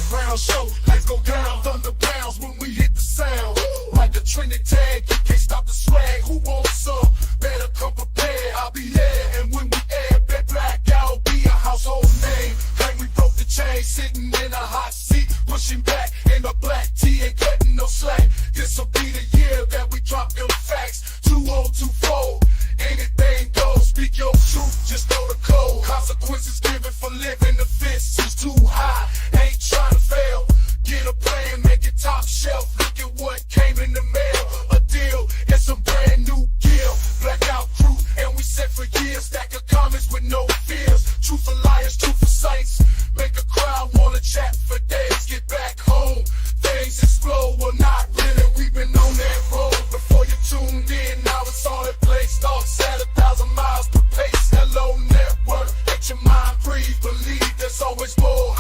underground show. Let's go down, thunder pounds when we hit the sound. Like the trending tag, you can't stop the swag. Who wants some? Better come prepared. I'll be there, and when we air, bet blackout be a household name. Like we broke the chain, sitting in a hot seat, pushing back in the black tee, ain't getting no slack. This'll be the year that we drop them facts. 2024, anything goes. Speak your truth, just know the code. Consequences given for living, the fence is too high. Ain't trying to fail. Get a plan, make it top shelf. Look at what came in the mail. A deal and some brand new gear. Blackout crew, and we set for years. Stack of comments with no fears. Truth for liars, truth for saints. Make a crowd wanna chat for days. Get back home, things explode. Well, not really, we've been on that road. Before you tuned in, now it's all in place. Thoughts at 1,000 miles per pace. Hello, network, let your mind breathe. Believe there's always more.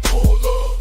Pull up.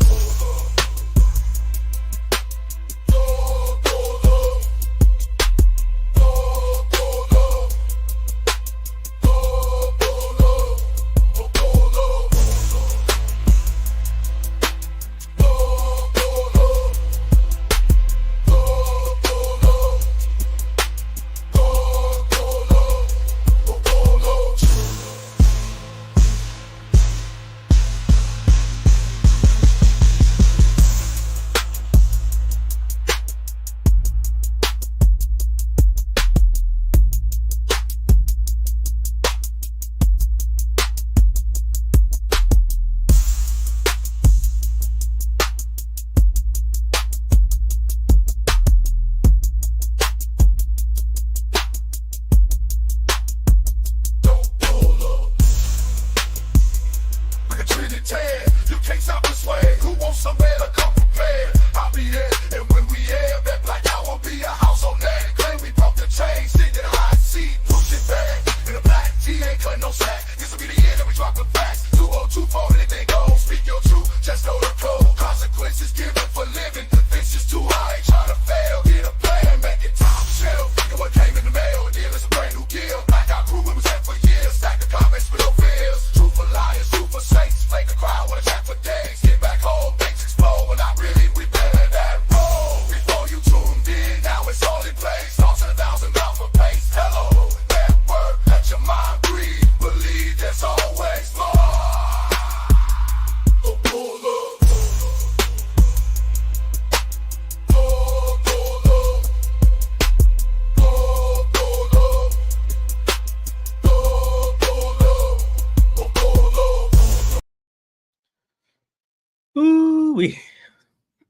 We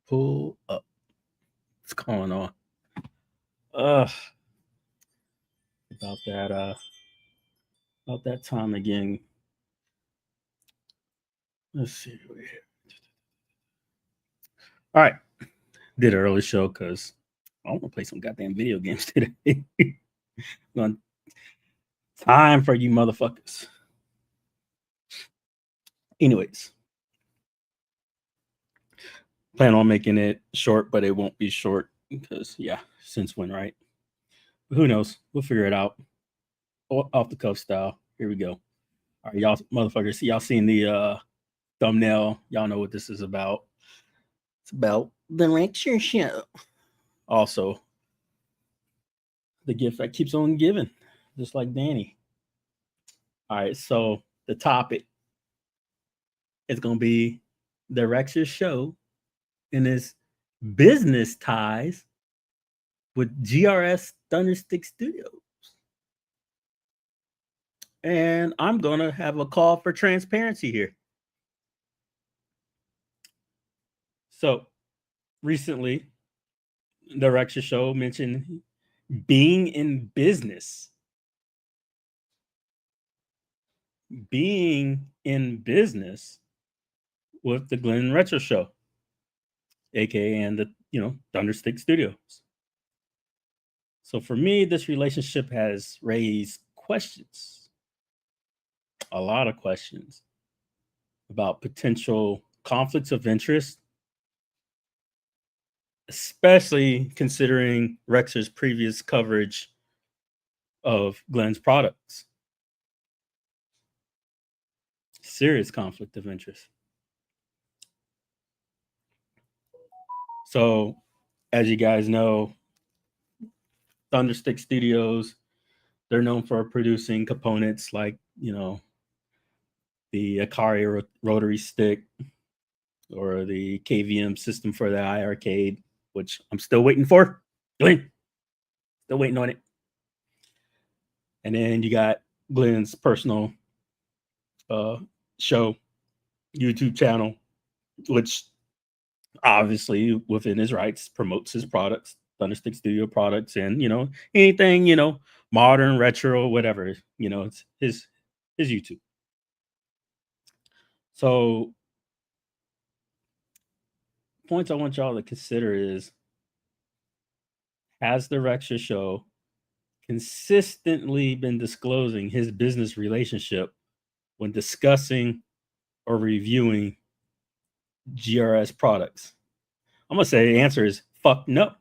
pull up. What's going on? About that time again. Let's see. All right. Did an early show because I want to play some goddamn video games today. Time for you motherfuckers. Anyways. Plan on making it short, but it won't be short because, since when, right? But who knows? We'll figure it out. Off the cuff style. Here we go. All right, y'all motherfuckers. Y'all seen the thumbnail. Y'all know what this is about. It's about TheRexerShow. Also, the gift that keeps on giving, just like Danny. All right, so the topic is going to be TheRexerShow and his business ties with GRS Thunderstick Studios. And I'm going to have a call for transparency here. So, recently, TheRexerShow mentioned being in business. Being in business with the Glen Retro Show, aka and the Thunderstick Studios. So for me, this relationship has raised questions, a lot of questions about potential conflicts of interest, especially considering Rexer's previous coverage of Glen's products. Serious conflict of interest. So, as you guys know, Thunderstick Studios, they're known for producing components like, the Akari rotary stick or the KVM system for the iArcade, which I'm still waiting for. Glen, still waiting on it. And then you got Glen's personal show, YouTube channel, which obviously within his rights promotes his products, Thunderstick Studio products, and anything modern, retro, whatever. It's his YouTube. So points I want y'all to consider is, has the Rexer Show consistently been disclosing his business relationship when discussing or reviewing GRS products? I'm gonna say the answer is fuck no.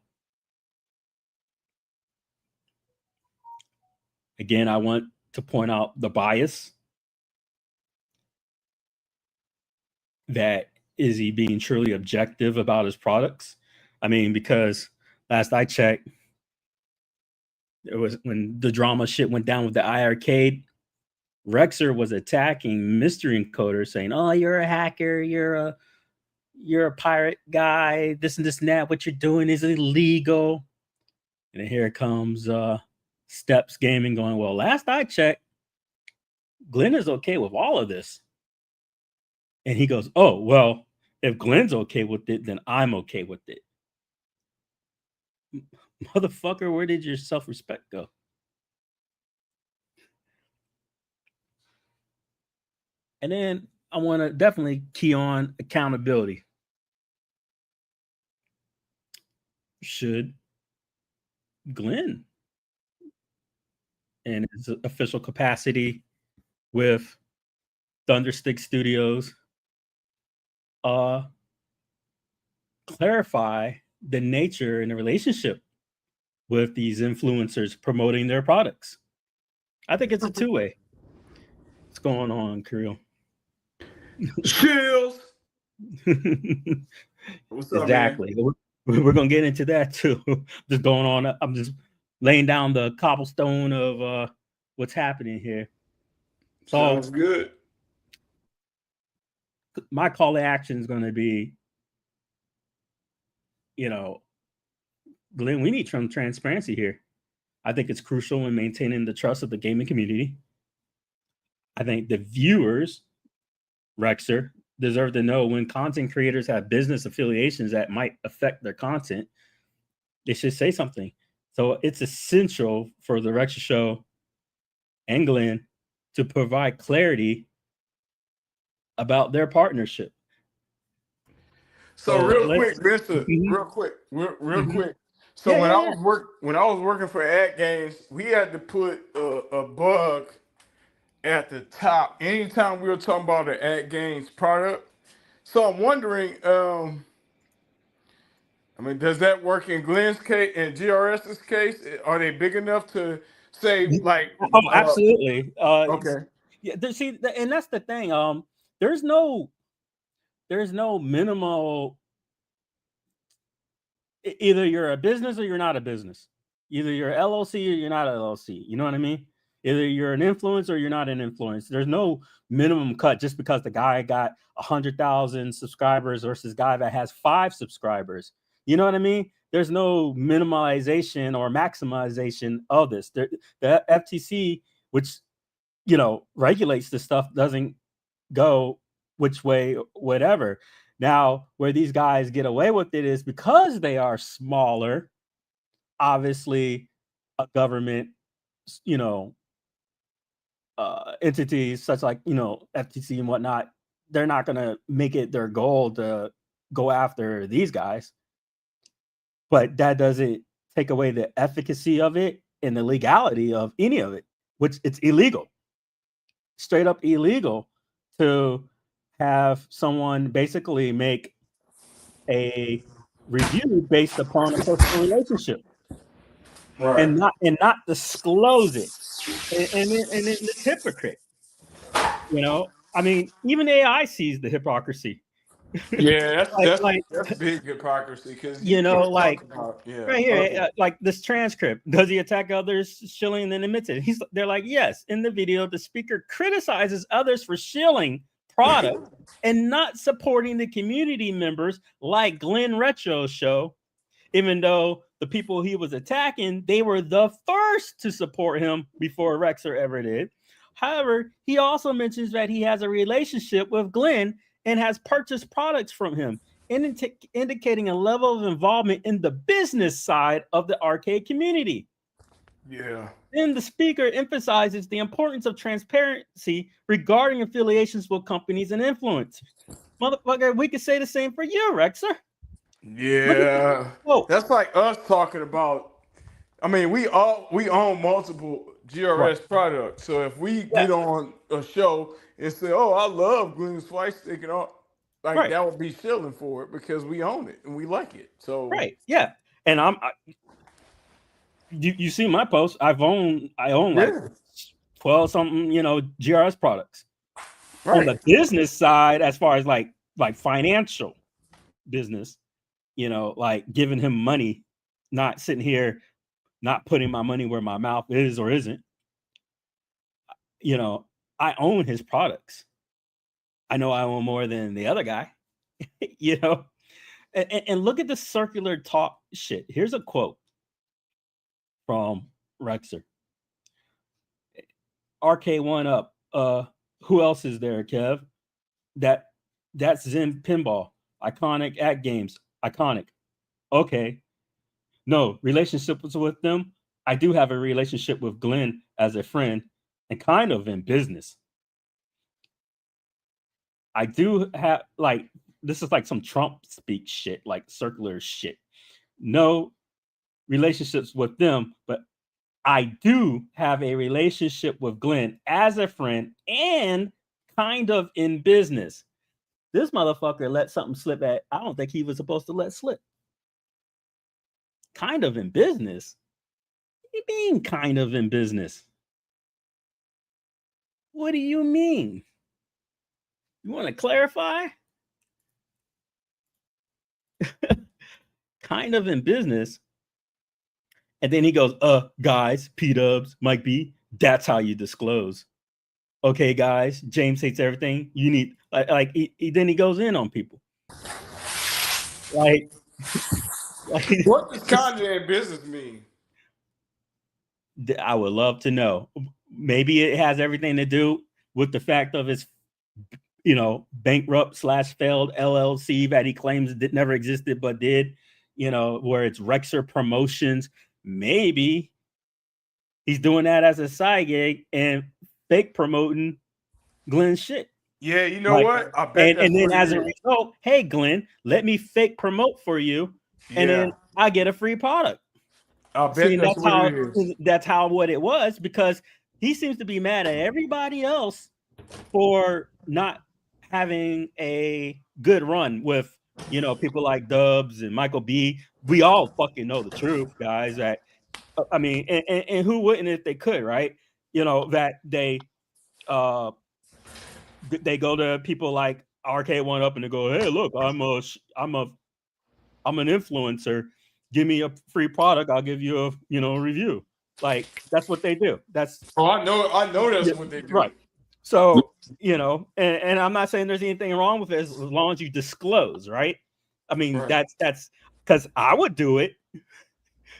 Again, I want to point out the bias. That is he being truly objective about his products? I mean, because last I checked, it was when the drama shit went down with the iArcade, Rexer was attacking Mystery Encoder, saying, "Oh, you're a hacker, you're a pirate guy, this and this and that. What you're doing is illegal." And then here comes Steps Gaming going, "Well, last I checked, Glen is okay with all of this." And he goes, "Oh, well, if Glen's okay with it, then I'm okay with it." Motherfucker, where did your self-respect go? And then I want to definitely key on accountability. Should Glen, in his official capacity with Thunderstick Studios, clarify the nature and the relationship with these influencers promoting their products? I think it's a two-way. What's going on, Kirill? Chills. What's up, exactly. man? We're gonna get into that too. Just going on. I'm just laying down the cobblestone of what's happening here. So, sounds good. My call to action is going to be, Glen, we need some transparency here. I think it's crucial in maintaining the trust of the gaming community. I think the viewers, Rexer, deserve to know when content creators have business affiliations that might affect their content. They should say something. So it's essential for the Rexer Show and Glen to provide clarity about their partnership. So real quick, Mister, real quick. So when I was working for Ad Games, we had to put a bug at the top anytime we were talking about the Ad Games product. So I'm wondering, does that work in Glen's case and GRS's case? Are they big enough to say like? Oh, absolutely. Okay. Yeah. See, and that's the thing. There's no minimal. Either you're a business or you're not a business. Either you're LLC or you're not an LLC. You know what I mean? Either you're an influencer or you're not an influencer. There's no minimum cut just because the guy got 100,000 subscribers versus guy that has 5 subscribers. You know what I mean? There's no minimalization or maximization of this. The FTC, which regulates this stuff, doesn't go which way, whatever. Now, where these guys get away with it is because they are smaller. Obviously, a government, entities such like FTC and whatnot, they're not going to make it their goal to go after these guys. But that doesn't take away the efficacy of it and the legality of any of it, which it's illegal, straight up illegal to have someone basically make a review based upon a personal relationship, Right. and not disclose it, and it's hypocrite. I mean, even AI sees the hypocrisy. Yeah, like that's big hypocrisy because you know, like yeah, right here, like this transcript. Does he attack others shilling and then admits it? They're like, yes. In the video, the speaker criticizes others for shilling product and not supporting the community members like Glen Retro Show, even though the people he was attacking, they were the first to support him before Rexer ever did. However, he also mentions that he has a relationship with Glen and has purchased products from him, indicating a level of involvement in the business side of the arcade community. Yeah. Then the speaker emphasizes the importance of transparency regarding affiliations with companies and influencers. Motherfucker, we could say the same for you, Rexer. Yeah. That's like us talking about. I mean, we own multiple GRS products. So if we get on a show and say, "Oh, I love Glen's Flight Stick," and all, like that would be shilling for it because we own it and we like it. So and you see my post. I own like 12 something, GRS products. On the business side, as far as like financial business, like giving him money, not sitting here, not putting my money where my mouth is or isn't. I own his products. I know I own more than the other guy, and look at the circular talk shit. Here's a quote from Rexer. RK1 up. Who else is there, Kev? That's Zen Pinball. Iconic at games. Iconic. Okay. No, relationships with them. I do have a relationship with Glen as a friend and kind of in business. I do have this is like some Trump speak shit, like circular shit. No relationships with them, but I do have a relationship with Glen as a friend and kind of in business. This motherfucker let something slip I don't think he was supposed to let slip. Kind of in business? What do you mean kind of in business? What do you mean? You want to clarify? Kind of in business. And then he goes, guys, P-dubs, Mike B, that's how you disclose. Okay, guys, James hates everything. You need, then he goes in on people. Like what does kind of in business mean? I would love to know. Maybe it has everything to do with the fact of his, bankrupt / failed LLC that he claims that never existed but did, where it's Rexer Promotions. Maybe he's doing that as a side gig and fake promoting Glen's shit. Yeah, you know what? I bet and then as a result, hey Glen, let me fake promote for you, and then I get a free product. I bet that's how what it was, because he seems to be mad at everybody else for not having a good run with people like Dubs and Michael B. We all fucking know the truth, guys. That I mean, and who wouldn't if they could, right? That they go to people like RK1 up and they go, hey, look, I'm an influencer. Give me a free product, I'll give you a review. Like that's what they do. I know that's what they do. Right. So, and I'm not saying there's anything wrong with it as long as you disclose, right? I mean, that's because I would do it.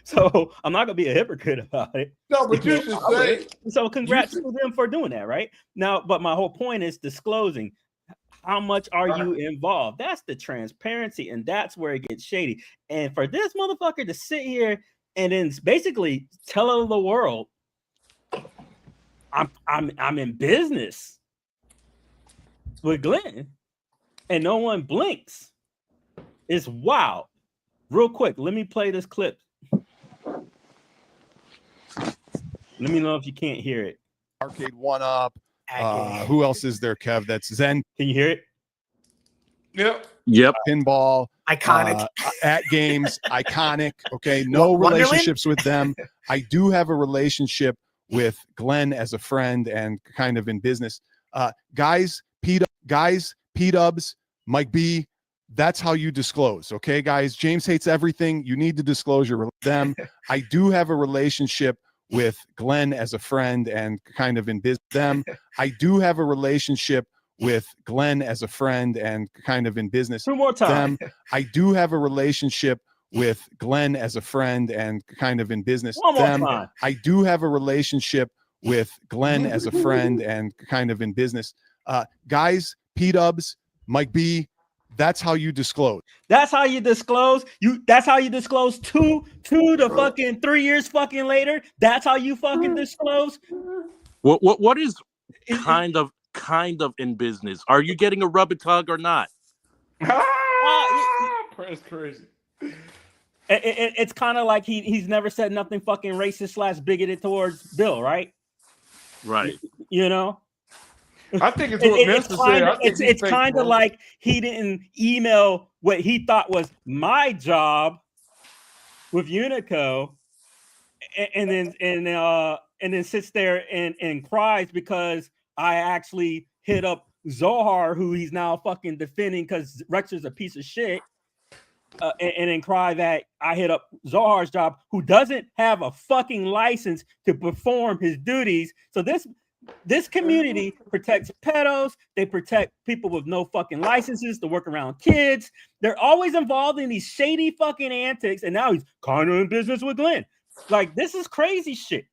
So I'm not gonna be a hypocrite about it. No, but you should say. So congrats to them for doing that, right? Now, but my whole point is disclosing. How much are you involved? That's the transparency, and that's where it gets shady. And for this motherfucker to sit here and then basically tell the world, I'm in business with Glen, and no one blinks. It's wild. Real quick, let me play this clip. Let me know if you can't hear it. Arcade 1-Up. Who else is there, Kev? That's Zen. Can you hear it? Yep. Pinball. Iconic. At games. Iconic. Okay. No relationships with them. I do have a relationship with Glen as a friend and kind of in business. Guys, P-Dubs, Mike B, that's how you disclose. Okay, guys, James hates everything. You need to disclose your them. I do have a relationship with Glen as a friend and kind of in business. I do have a relationship with Glen as a friend and kind of in business. Two more times. I do have a relationship with Glen as a friend and kind of in business. One more time. I do have a relationship with Glen as a friend and kind of in business. Guys, P-Dubs, Mike B, that's how you disclose. That's how you disclose. That's how you disclose two to fucking 3 years fucking later. That's how you fucking disclose. What is kind of in business? Are you getting a rub and tug or not? That's crazy. It's kind of like he's never said nothing fucking racist / bigoted towards Bill, right? Right. You know. I think it's what Vince said. It's kind of like he didn't email what he thought was my job with Unico, and then sits there and cries because I actually hit up Zohar, who he's now fucking defending because Rexer's a piece of shit, and then cry that I hit up Zohar's job, who doesn't have a fucking license to perform his duties. So this community protects pedos. They protect people with no fucking licenses to work around kids. They're always involved in these shady fucking antics. And now he's kind of in business with Glen. Like, this is crazy shit.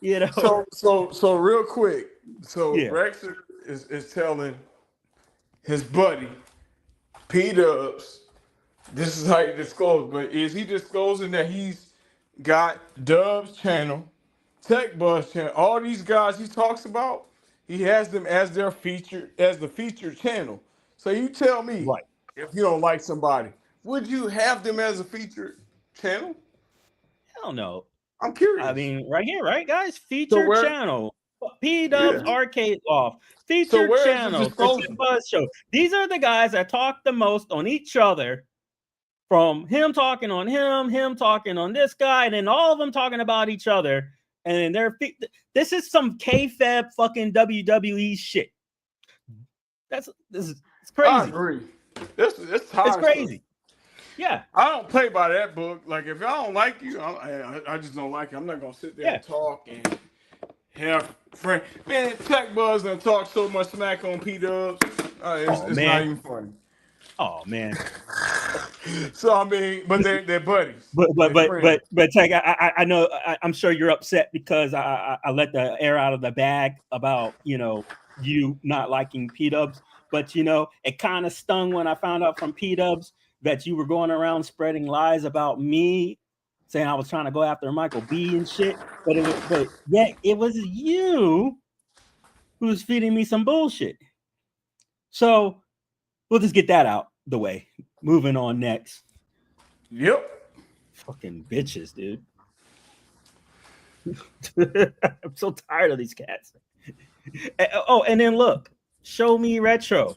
You know? So real quick. So yeah. Rexer is telling his buddy, P-Dubs, this is how you disclose. But is he disclosing that he's got Dub's channel, Tech Buzz channel, all these guys he talks about, he has them as the featured channel. So you tell me, right, if you don't like somebody, would you have them as a featured channel? Hell no. I'm curious. I mean, right here, right, guys? Featured channel. P-Dubs Arcade Off. Featured channel. Tech Buzz Show. These are the guys that talk the most on each other. From him talking on him talking on this guy, and then all of them talking about each other. And this is some kayfabe fucking WWE shit. It's crazy. I agree. It's crazy. Yeah. I don't play by that book. Like, if I don't like you, I just don't like you. I'm not gonna sit there and talk and have friend. Man, Tech Buzz and talk so much smack on P-Dubs. It's not even funny. Oh man. So I mean, but they're buddies. But Tech, I know I'm sure you're upset because I let the air out of the bag about you not liking P-Dubs, but it kind of stung when I found out from P-Dubs that you were going around spreading lies about me, saying I was trying to go after Michael B and shit. But it was you who was feeding me some bullshit. So we'll just get that out the way. Moving on next. Yep. Fucking bitches, dude. I'm so tired of these cats. Oh, and then look, Show Me Retro.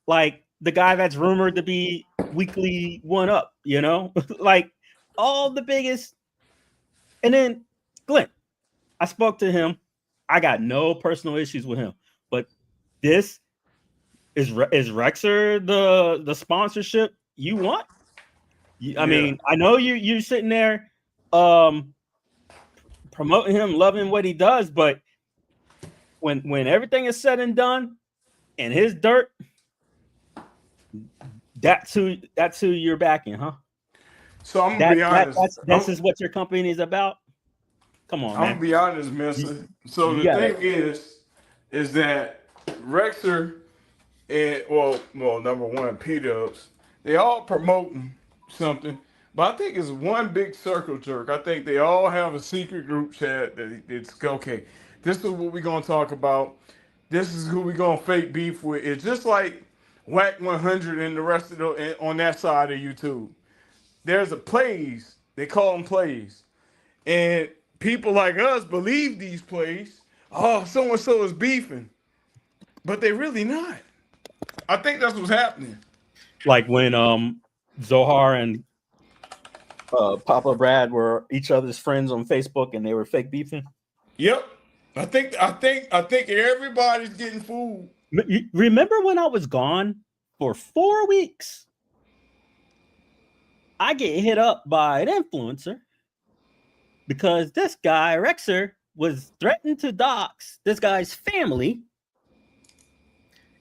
Like the guy that's rumored to be weekly 1-up, like all the biggest. And then Glen, I spoke to him. I got no personal issues with him, but this is Rexer the sponsorship you want? I mean, I know you're sitting there promoting him, loving what he does, but when everything is said and done and his dirt, that's who you're backing, huh? So I'm gonna be honest. This is what your company is about. Come on, man. I'm gonna be honest, Mister. So the thing is that Rexer and well, number one, P-Dubs, they all promoting something, but I think it's one big circle jerk. I think they all have a secret group chat that it's okay. This is what we're gonna talk about. This is who we're gonna fake beef with. It's just like Whack 100 and the rest of on that side of YouTube. There's a plays. They call them plays, and people like us believe these plays. Oh, so and so is beefing, but they really not. I think that's what's happening. Like when Zohar and Papa Brad were each other's friends on Facebook and they were fake beefing. Yep. I think everybody's getting fooled Remember when I was gone for 4 weeks? I get hit up by an influencer because this guy, Rexer, was threatened to dox this guy's family.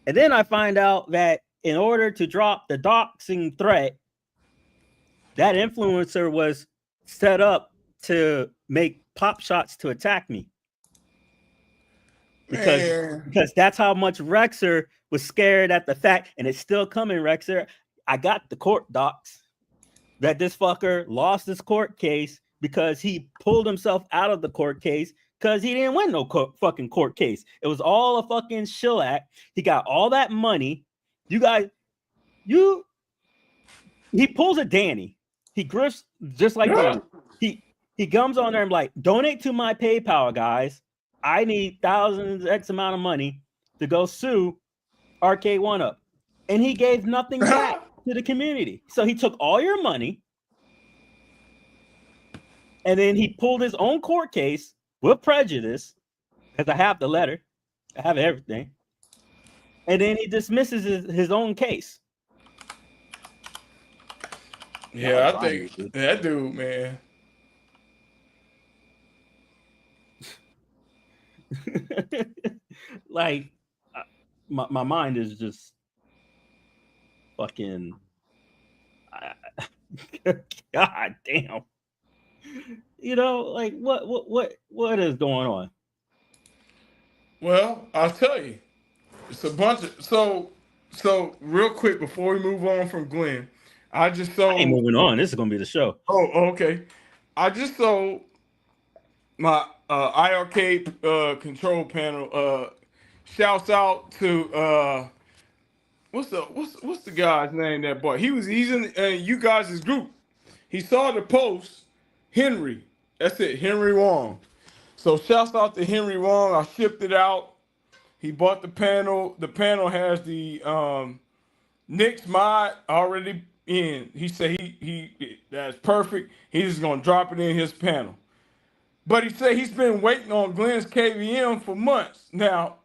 And then I find out that in order to drop the doxing threat, that influencer was set up to make pop shots to attack me. Because that's how much Rexer was scared at the fact, and it's still coming, Rexer. I got the court docs that this fucker lost his court case because he pulled himself out of the court case because he didn't win no fucking court case. It was all a fucking shellac. He got all that money. You guys, he pulls a Danny. He grifts just like Danny. He comes on there and like, donate to my PayPal, guys. I need thousands X amount of money to go sue Arcade One Up. And he gave nothing back to the community. So he took all your money and then he pulled his own court case with prejudice, because I have the letter, I have everything, and then he dismisses his own case. Yeah, I think that dude, man. Like, my mind is just fucking God damn. You know, like what is going on? Well, I'll tell you, it's a bunch of so real quick before we move on from Glen, I just sold. I ain't moving on. This is gonna be the show. Oh, okay. I just sold my IRK control panel. Shouts out to what's the guy's name that bought? He's in you guys' group. He saw the post. Henry, that's it, Henry Wong. So shouts out to Henry Wong. I shipped it out. He bought the panel. The panel has the Nick's mod already in. He said he that's perfect. He's just gonna drop it in his panel. But he said he's been waiting on Glen's KVM for months. Now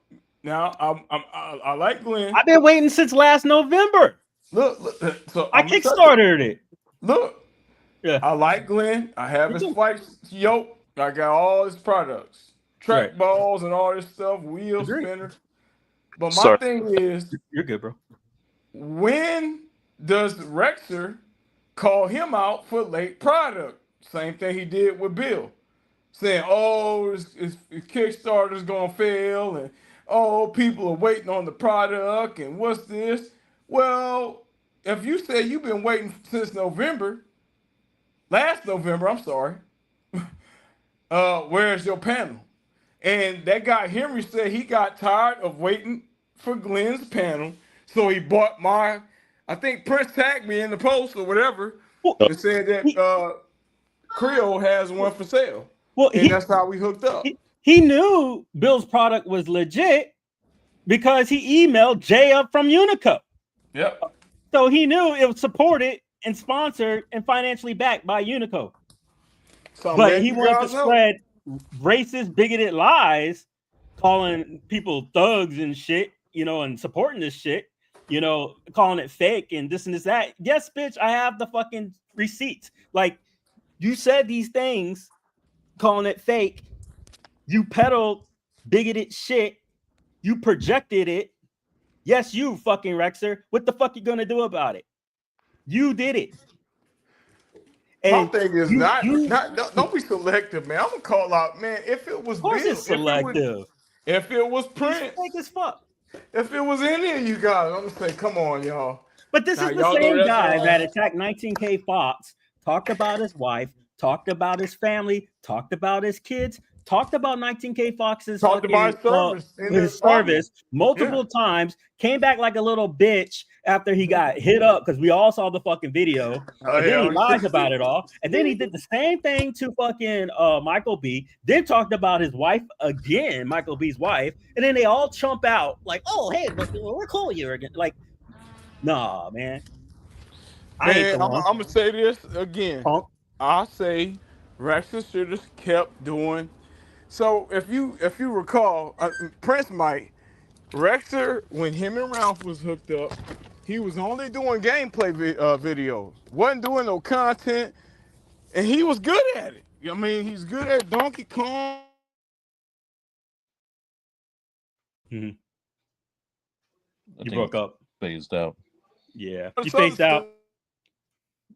I like Glen. I've been waiting since last November. Look so I kickstarted it. Look. Yeah. I like Glen. I have his flight yoke. I got all his products, track balls and all this stuff, wheel spinners. But my thing is, you're good, bro. When does Rexer call him out for late product? Same thing he did with Bill, saying, "Oh, his Kickstarter's gonna fail," and "Oh, people are waiting on the product," and what's this? Well, if you say you've been waiting since last November, I'm sorry. Where's your panel? And that guy Henry said he got tired of waiting for Glen's panel, so he bought I think Prince tagged me in the post or whatever, and said that Creole has one for sale. Well, and that's how we hooked up. He knew Bill's product was legit because he emailed Jay up from Unico. Yep. So he knew it was supported and sponsored and financially backed by Unico. But he wanted to spread racist, bigoted lies, calling people thugs and shit, you know, and supporting this shit, you know, calling it fake and this and this, that. Yes, bitch, I have the fucking receipts. Like, you said these things, calling it fake. You peddled bigoted shit. You projected it. Yes, you fucking Rexer. What the fuck you gonna do about it? You did it. And my thing is don't be selective, man. I'm gonna call out, man. If it was Bill, selective. If it was Prince, fake as fuck. If it was any of you guys, I'm gonna say, come on, y'all. But this is the same guy that attacked 19K Fox, talked about his wife, talked about his family, talked about his kids, talked about 19K Fox's service multiple times, came back like a little bitch after he got hit up because we all saw the fucking video. And then he lies about it all. And then he did the same thing to fucking Michael B. Then talked about his wife again, Michael B's wife. And then they all chump out like, oh, hey, we're cool you again. Like, nah, man. I'm gonna say this again. I say Rexer should have kept doing. So if you recall, Prince might. Rexer, when him and Ralph was hooked up, he was only doing gameplay videos. Wasn't doing no content, and he was good at it. I mean, he's good at Donkey Kong. Mhm. I You think broke up. phased out. Yeah, you phased out.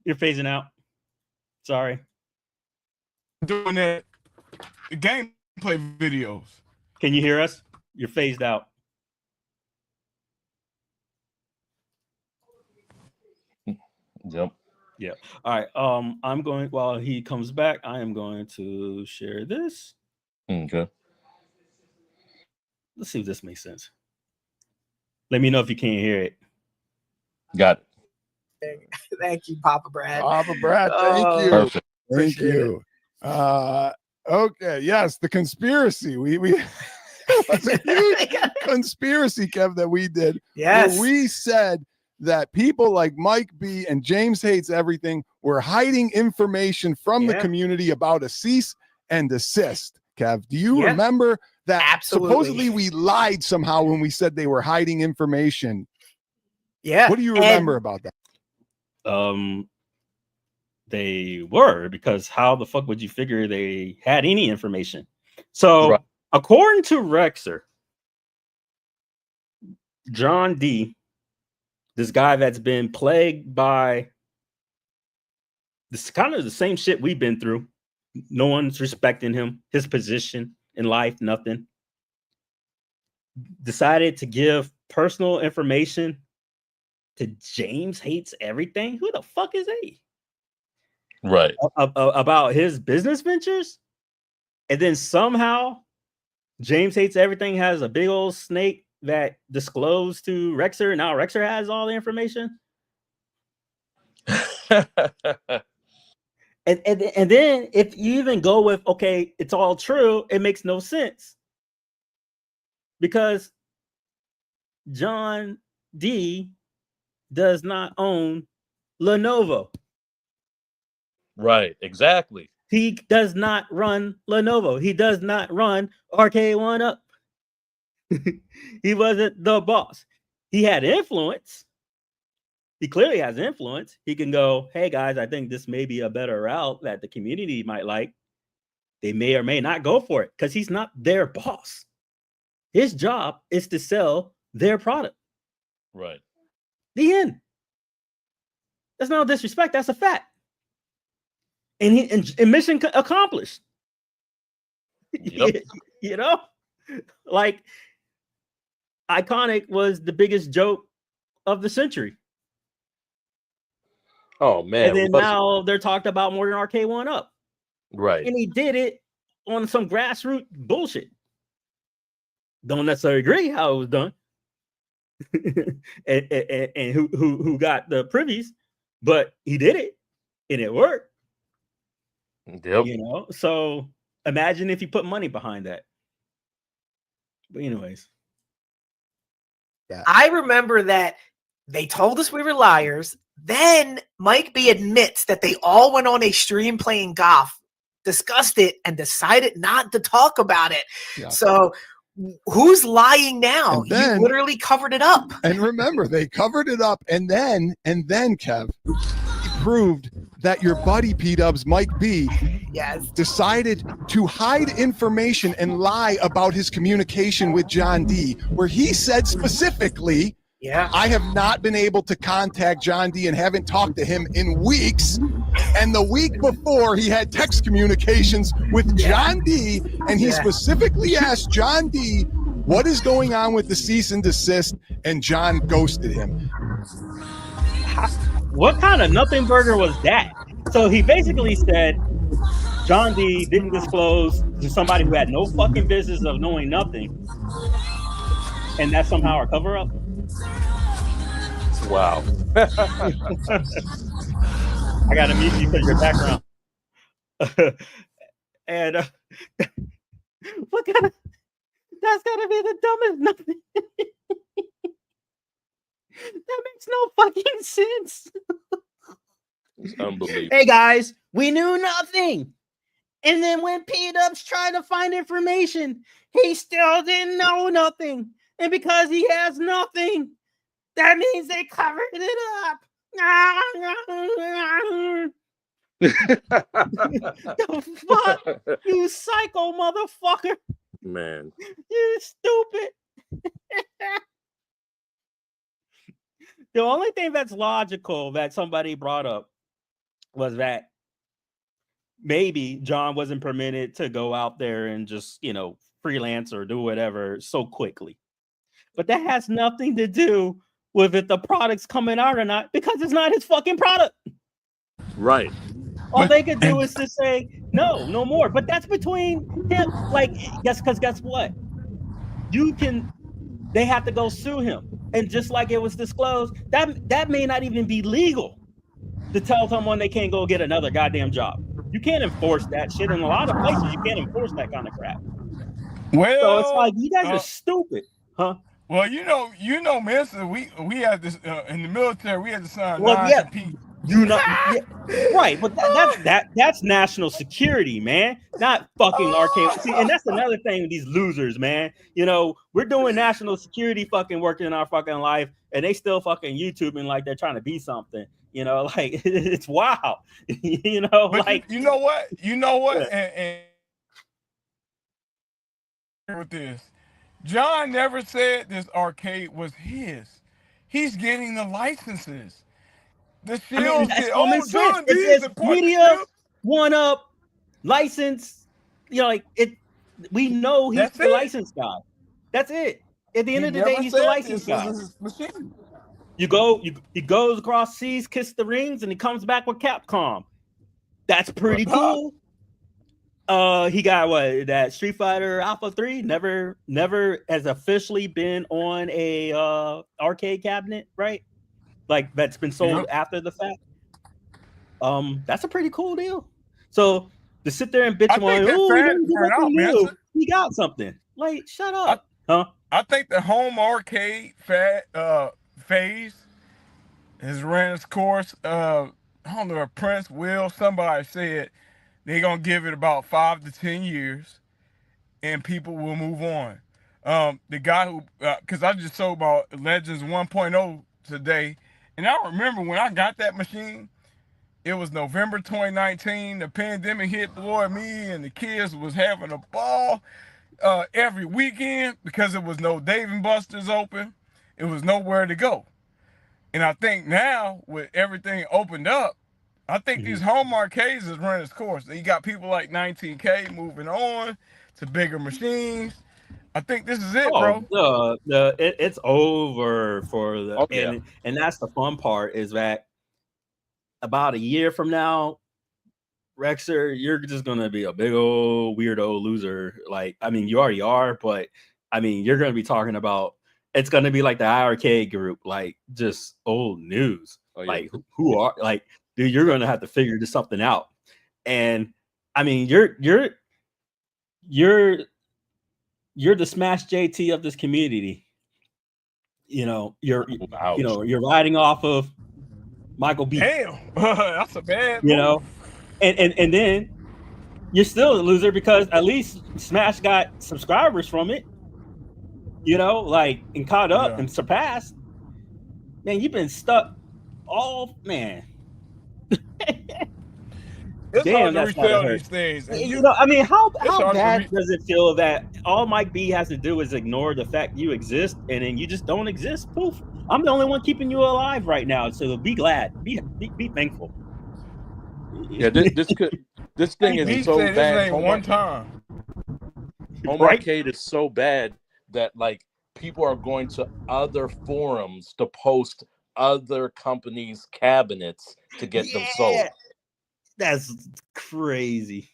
You're phasing out. Sorry. Doing that gameplay videos. Can you hear us? You're phased out. Yep. Yeah. All right. I'm going while he comes back. I am going to share this. Okay. Let's see if this makes sense. Let me know if you can't hear it. Got it. Thank you, Papa Brad. Papa Brad, thank you. Perfect. Thank you. Okay, yes, the conspiracy. We it was a huge conspiracy, Kev, that we did. Yes. We said that people like Mike B and James Hates Everything were hiding information from the community about a cease and desist. Kev, do you remember that? Absolutely. Supposedly we lied somehow when we said they were hiding information. Yeah. What do you remember about that? They were, because how the fuck would you figure they had any information? So according to Rexer, John D, this guy that's been plagued by this kind of the same shit we've been through. No one's respecting him, his position in life, nothing. Decided to give personal information to James Hates Everything. Who the fuck is he? Right. About his business ventures. And then somehow James Hates Everything has a big old snake that disclosed to Rexer. And now Rexer has all the information. And then if you even go with, okay, it's all true, it makes no sense. Because John D does not own Lenovo. Right, exactly. He does not run Lenovo. He does not run RK1 Up. He wasn't the boss. He had influence. He clearly has influence. He can go, hey guys, I think this may be a better route that the community might like. They may or may not go for it because he's not their boss. His job is to sell their product. Right. The end. That's no disrespect. That's a fact. And mission accomplished. Yep. You know, like Iconic was the biggest joke of the century. Oh man. And then now they're talked about more than RK1 Up. Right. And he did it on some grassroots bullshit. Don't necessarily agree how it was done. and who got the privies, but he did it and it worked. Yep. You know, so imagine if you put money behind that. But anyways. Yeah. I remember that they told us we were liars. Then Mike B admits that they all went on a stream playing golf, discussed it, and decided not to talk about it. Yeah. So who's lying now? You literally covered it up. And remember, they covered it up, and then Kev, he proved that your buddy P-Dubs, Mike B, decided to hide information and lie about his communication with John D, where he said specifically, I have not been able to contact John D and haven't talked to him in weeks. And the week before, he had text communications with John D, and he specifically asked John D, what is going on with the cease and desist? And John ghosted him. What kind of nothing burger was that? So he basically said John D didn't disclose to somebody who had no fucking business of knowing nothing. And that's somehow a cover up? Wow. I gotta mute you because your background. And what kind of? That's gotta be the dumbest nothing. That makes no fucking sense. It's unbelievable. Hey guys, we knew nothing, and then when P-Dubs tried to find information, he still didn't know nothing. And because he has nothing, that means they covered it up. The fuck? You psycho motherfucker. Man. You stupid. The only thing that's logical that somebody brought up was that maybe John wasn't permitted to go out there and just, you know, freelance or do whatever so quickly. But that has nothing to do with if the product's coming out or not, because it's not his fucking product. Right. All they could do is to say, no more. But that's between him. Like, guess what? They have to go sue him. And just like it was disclosed, that may not even be legal to tell someone they can't go get another goddamn job. You can't enforce that shit in a lot of places. You can't enforce that kind of crap. Well, So it's like, you guys are stupid, huh? Well, you know, man, so we had this in the military. We had to sign non-compete. Right, but that's national security, man, not fucking arcade. See, and that's another thing with these losers, man. You know, we're doing national security fucking work in our fucking life, and they still fucking YouTubing like they're trying to be something. You know, like it's wild. You know, but like you know what, and with this, John never said this arcade was his. He's getting the licenses. The shields that's common sense. It's media, one up, license. You know, like it. We know he's the license guy. That's it. At the end of the day, he's the license guy. He goes across seas, kiss the rings, and he comes back with Capcom. That's pretty cool. He got that Street Fighter Alpha 3 never has officially been on a arcade cabinet, right? Like that's been sold after the fact. That's a pretty cool deal. So to sit there and bitch on, he got something. Like, shut up, huh? I think the home arcade phase has ran its course. I don't know if Prince will. Somebody said they're gonna give it about 5 to 10 years, and people will move on. The guy who, because I just sold my Legends 1.0 today. And I remember when I got that machine, it was November 2019. The pandemic hit, boy, me and the kids was having a ball every weekend because there was no Dave & Buster's open. It was nowhere to go. And I think now with everything opened up, I think these home arcades is running its course. You got people like 19K moving on to bigger machines. I think this is it, bro. It's over for the and that's the fun part is that about a year from now, Rexer, you're just gonna be a big old weirdo loser. Like, I mean, you already are, but I mean, you're gonna be talking about it's gonna be like the arcade group, like just old news. Like who are like, dude, you're gonna have to figure this something out. And I mean, you're the Smash JT of this community. You know, you're riding off of Michael B. Damn, that's a bad you know, and then you're still a loser because at least Smash got subscribers from it. You know, like and caught up and surpassed. Man, you've been stuck all man. It's hard to resell these things. You know, I mean, how bad does it feel that all Mike B has to do is ignore the fact you exist, and then you just don't exist? Poof! I'm the only one keeping you alive right now, so be glad, be thankful. Yeah, this thing is so bad. One time, home arcade is so bad that like people are going to other forums to post other companies' cabinets to get them sold. That's crazy.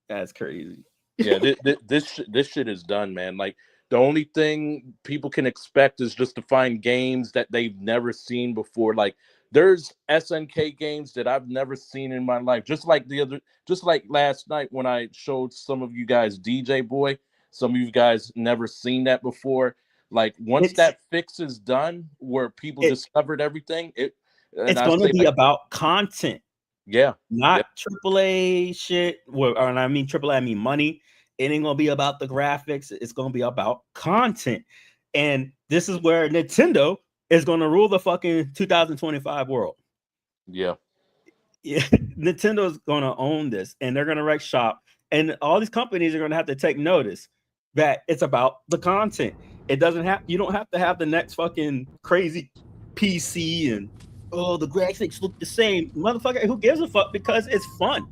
That's crazy. Yeah, this shit is done, man. Like the only thing people can expect is just to find games that they've never seen before. Like there's SNK games that I've never seen in my life. Just like last night when I showed some of you guys DJ Boy, some of you guys never seen that before. Like once that fix is done, where people discovered everything, it's going to be about content. Yeah. Not AAA shit. And I mean AAA, I mean money. it ain't gonna be about the graphics. It's gonna be about content. And this is where Nintendo is gonna rule the fucking 2025 world. Yeah. Yeah, Nintendo is gonna own this, and they're gonna wreck shop. And all these companies are gonna have to take notice that it's about the content. It doesn't have, you don't have to have the next fucking crazy PC and oh, the graphics look the same. Motherfucker, who gives a fuck? Because it's fun.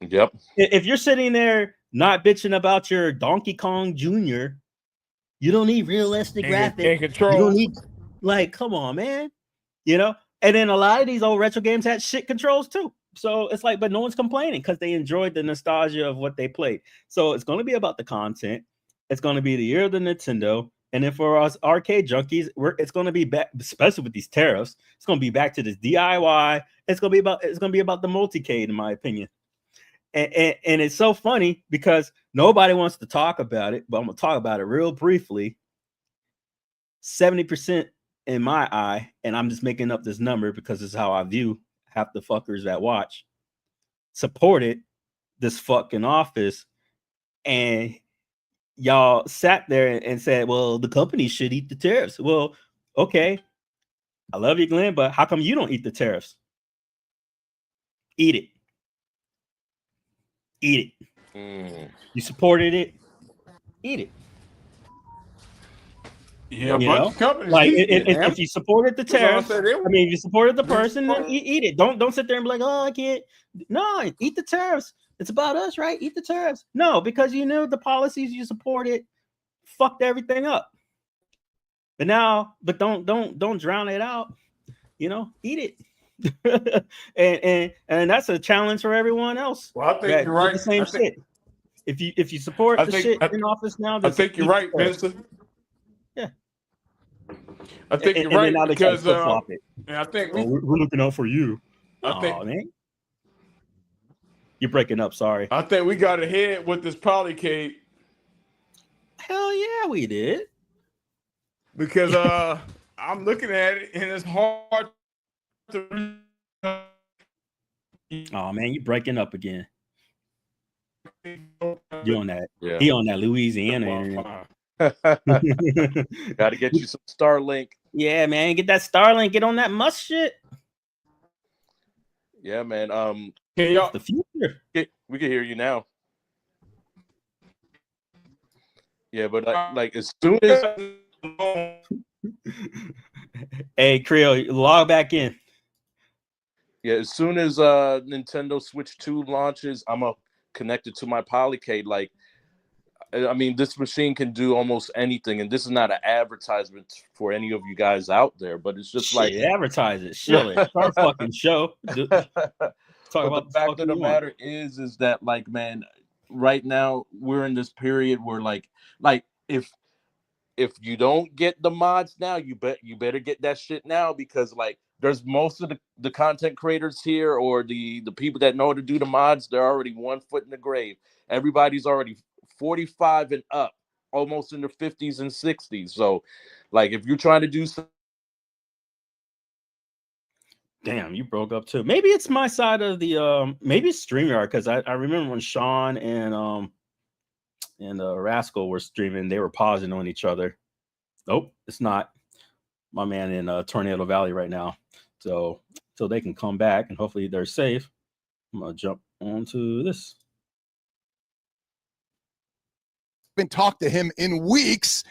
Yep. If you're sitting there not bitching about your Donkey Kong Jr., you don't need realistic graphics. And control. You don't need, like, come on, man. You know? And then a lot of these old retro games had shit controls too. So it's like, but no one's complaining because they enjoyed the nostalgia of what they played. So it's going to be about the content. It's going to be the year of the Nintendo. And then for us arcade junkies, it's going to be back, especially with these tariffs. It's going to be back to this DIY. It's going to be about the multicade, in my opinion. And it's so funny because nobody wants to talk about it, but I'm going to talk about it real briefly. 70% in my eye, and I'm just making up this number because it's how I view half the fuckers that watch, supported this fucking office, and y'all sat there and said, well, the company should eat the tariffs. Well, okay, I love you, Glenn, but how come you don't eat the tariffs? Eat it. Eat it. You supported it. Eat it. Yeah, you know, like if you supported the tariffs, I mean, if you supported the person, then eat it. Don't sit there and be like, oh, I can't. No, eat the tariffs. It's about us, right? Eat the tariffs. No, because you know the policies you supported fucked everything up. But now, but don't drown it out. You know, eat it. and that's a challenge for everyone else. Well, I think you're right. The same shit. If you support the shit in office now, I think you're right, Vincent. Yeah. I think you're right because and I think we're looking out for you. I think, man. You're breaking up, sorry. I think we got ahead with this polycade. Hell yeah, we did. Because I'm looking at it and it's hard to. Oh man, you breaking up again. You on that? Yeah. He on that Louisiana. Got to get you some Starlink. Yeah, man, get that Starlink. Get on that Musk shit. Yeah, man. Can y'all the future? We can hear you now. Yeah, but like as soon as hey, Creole, log back in. Yeah, as soon as Nintendo Switch 2 launches, I'm connected to my polycade. Like, I mean, this machine can do almost anything, and this is not an advertisement for any of you guys out there, but it's just like advertise it. Shill it. It's our fucking show. Talk about the fact of the matter is that, like, man, right now we're in this period where like if you don't get the mods now, you better get that shit now, because like there's most of the content creators here, or the people that know how to do the mods, they're already 1 foot in the grave. Everybody's already 45 and up, almost in their 50s and 60s. So like if you're trying to do something. Damn, you broke up too. Maybe it's my side of the maybe it's StreamYard, because I remember when Sean and Rascal were streaming, they were pausing on each other. Nope, it's not. My man in Tornado Valley right now. So they can come back and hopefully they're safe. I'm gonna jump onto this. Been talked to him in weeks,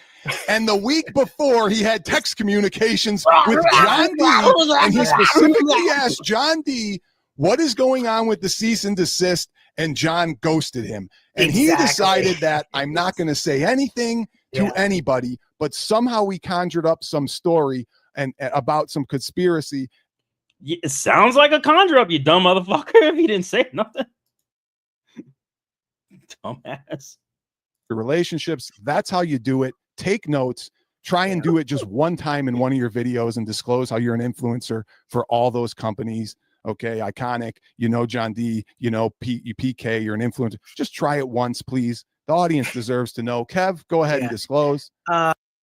and the week before he had text communications with John D, and he specifically asked John D what is going on with the cease and desist, and John ghosted him, and he decided that I'm not going to say anything to anybody, but somehow we conjured up some story and about some conspiracy. It sounds like a conjure up, you dumb motherfucker. He didn't say nothing. Dumbass. Your relationships, that's how you do it. Take notes. Try and do it just one time in one of your videos and disclose how you're an influencer for all those companies. Okay, Iconic, you know, John D, you know, PK, you're an influencer. Just try it once, please. The audience deserves to know. Kev, go ahead and disclose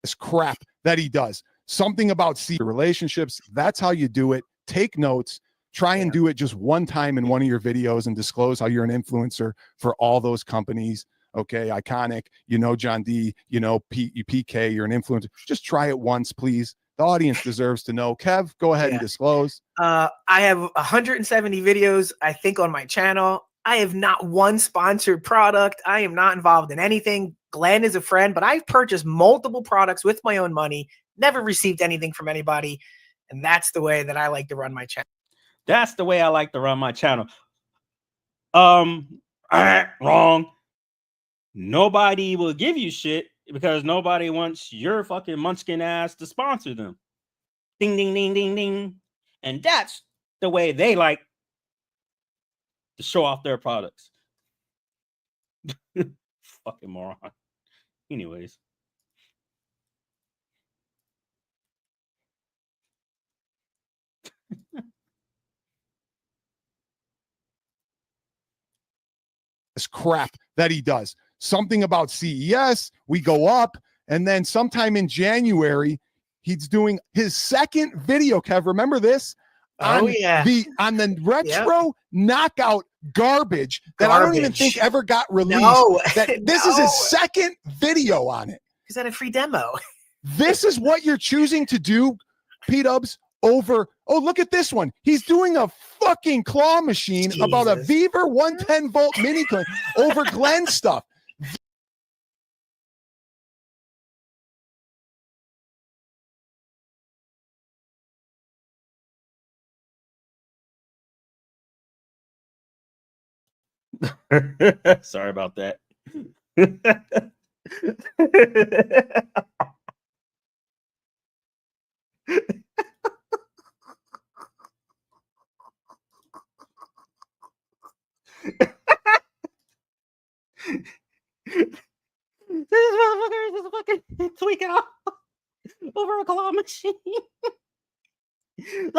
this crap that he does. Something about your relationships, that's how you do it. Take notes. Try and do it just one time in one of your videos and disclose how you're an influencer for all those companies. Okay, iconic. You know, John D. You know, PK. You're an influencer. Just try it once, please. The audience deserves to know. Kev, go ahead and disclose. I have 170 videos, I think, on my channel. I have not one sponsored product. I am not involved in anything. Glenn is a friend, but I've purchased multiple products with my own money, never received anything from anybody. And that's the way that I like to run my channel. That's the way I like to run my channel. Wrong. Nobody will give you shit because nobody wants your fucking munchkin ass to sponsor them. Ding, ding, ding, ding, ding. And that's the way they like to show off their products. Fucking moron. Anyways. This crap that he does. Something about CES, we go up, and then sometime in January, he's doing his second video, Kev. Remember this? On the retro knockout garbage that I don't even think ever got released. This is his second video on it. Is that a free demo? This is what you're choosing to do, P-Dubs, over. Oh, look at this one. He's doing a fucking claw machine about a Viver 110 volt mini clamp over Glen stuff. Sorry about that. This motherfucker is fucking tweaking out over a claw machine. He's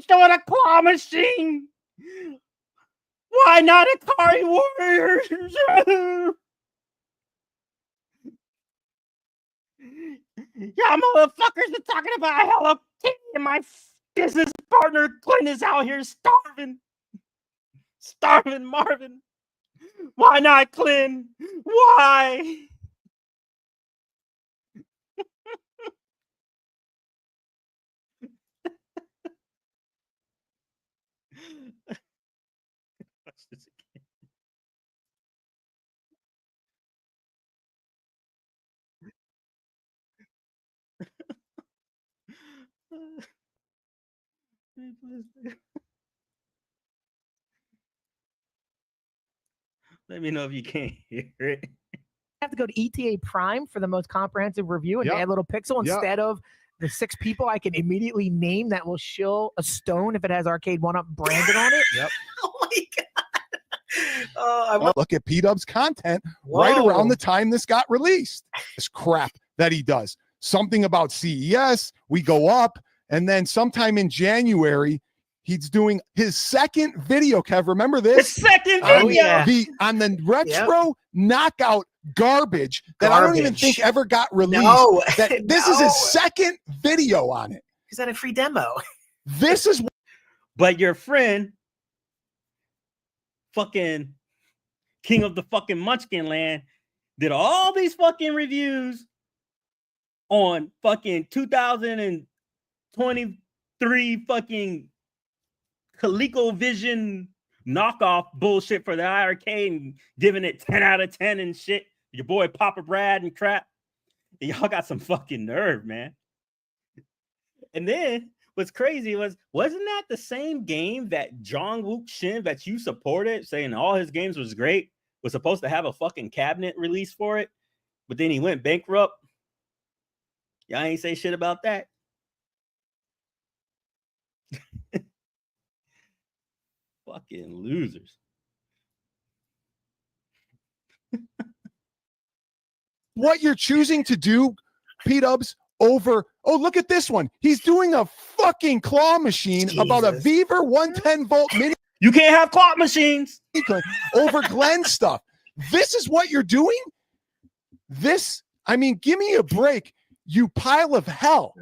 doing a claw machine. Why not a Atari Warriors? Yeah, motherfuckers are talking about Hello Kitty, and my business partner Glen is out here starving. Starving Marvin. Why not, Glen? Why? Let me know if you can't hear it. Have to go to ETA Prime for the most comprehensive review and add little pixel instead of the 6 people I can immediately name that will shill a stone if it has Arcade 1-Up branded on it. Oh my god. Look at P-Dub's content right around the time this got released. This crap that he does. Something about CES, we go up, and then sometime in January, he's doing his second video, Kev. Remember this? His second video. On the retro knockout garbage that I don't even think ever got released. This is his second video on it. Is that a free demo? This is. But your friend, fucking king of the fucking Munchkin Land, did all these fucking reviews on fucking 2023 fucking ColecoVision knockoff bullshit for the arcade and giving it 10 out of 10 and shit. Your boy Papa Brad and crap. And y'all got some fucking nerve, man. And then what's crazy wasn't that the same game that John Wook Shin that you supported, saying all his games was great, was supposed to have a fucking cabinet release for it, but then he went bankrupt? Y'all ain't say shit about that. Fucking losers. What you're choosing to do, P-Dubs, over. Oh, look at this one. He's doing a fucking claw machine about a Viver 110 volt mini. You can't have claw machines over Glen stuff. This is what you're doing? This, I mean, give me a break, you pile of hell.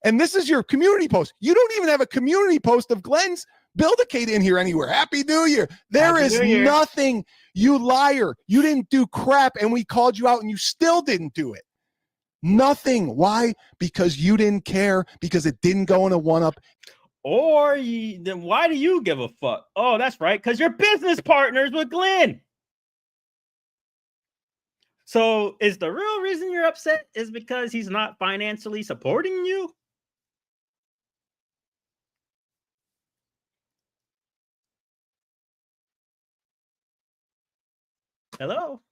And this is your community post. You don't even have a community post of Glen's Buildicate in here anywhere. Happy New Year. There Happy is New Year. nothing, you liar. You didn't do crap, and we called you out, and you still didn't do it. Nothing. Why? Because you didn't care, because it didn't go in a one-up. Or then why do you give a fuck? Oh, that's right, because you're business partners with Glen. So is the real reason you're upset is because he's not financially supporting you? Hello?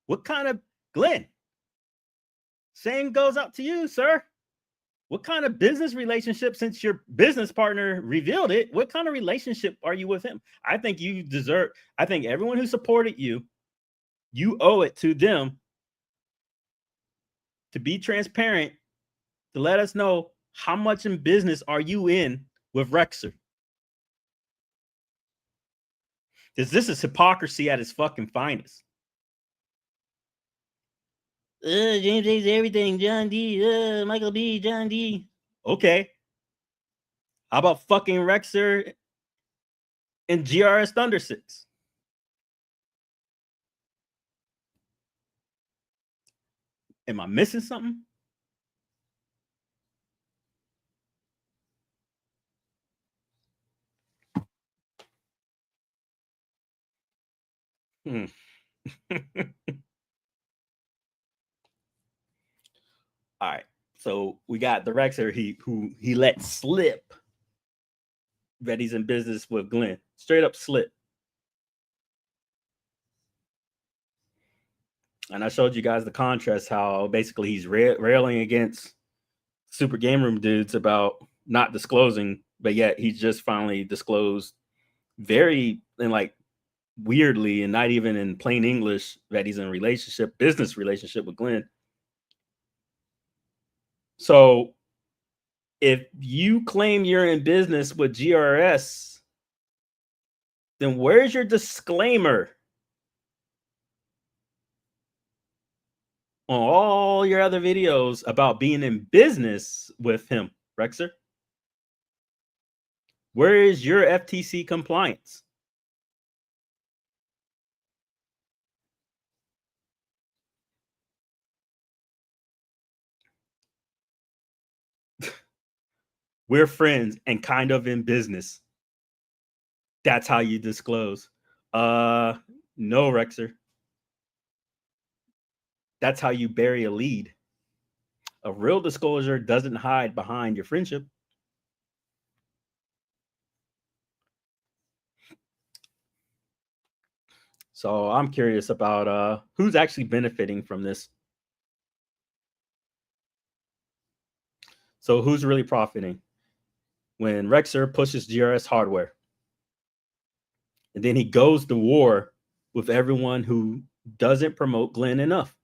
What kind of, Glen? Same goes out to you, sir. What kind of business relationship, since your business partner revealed it, what kind of relationship are you with him? I think you deserve, I think everyone who supported you, you owe it to them to be transparent, to let us know how much in business are you in with Rexer. Because this is hypocrisy at its fucking finest. James A's everything, John D, Michael B, John D. Okay. How about fucking Rexer and GRS Thundersticks? Am I missing something? All right. So we got the Rexer who he let slip that he's in business with Glen. Straight up slip. And I showed you guys the contrast, how basically he's railing against Super Game Room dudes about not disclosing, but yet he just finally disclosed very, and like weirdly, and not even in plain English, that he's in a relationship, business relationship with Glen. So if you claim you're in business with GRS, then where's your disclaimer on all your other videos about being in business with him, Rexer? Where is your FTC compliance? We're friends and kind of in business. That's how you disclose. No, Rexer. That's how you bury a lead. A real disclosure doesn't hide behind your friendship. So I'm curious about who's actually benefiting from this. So who's really profiting? When Rexer pushes GRS hardware, and then he goes to war with everyone who doesn't promote Glen enough.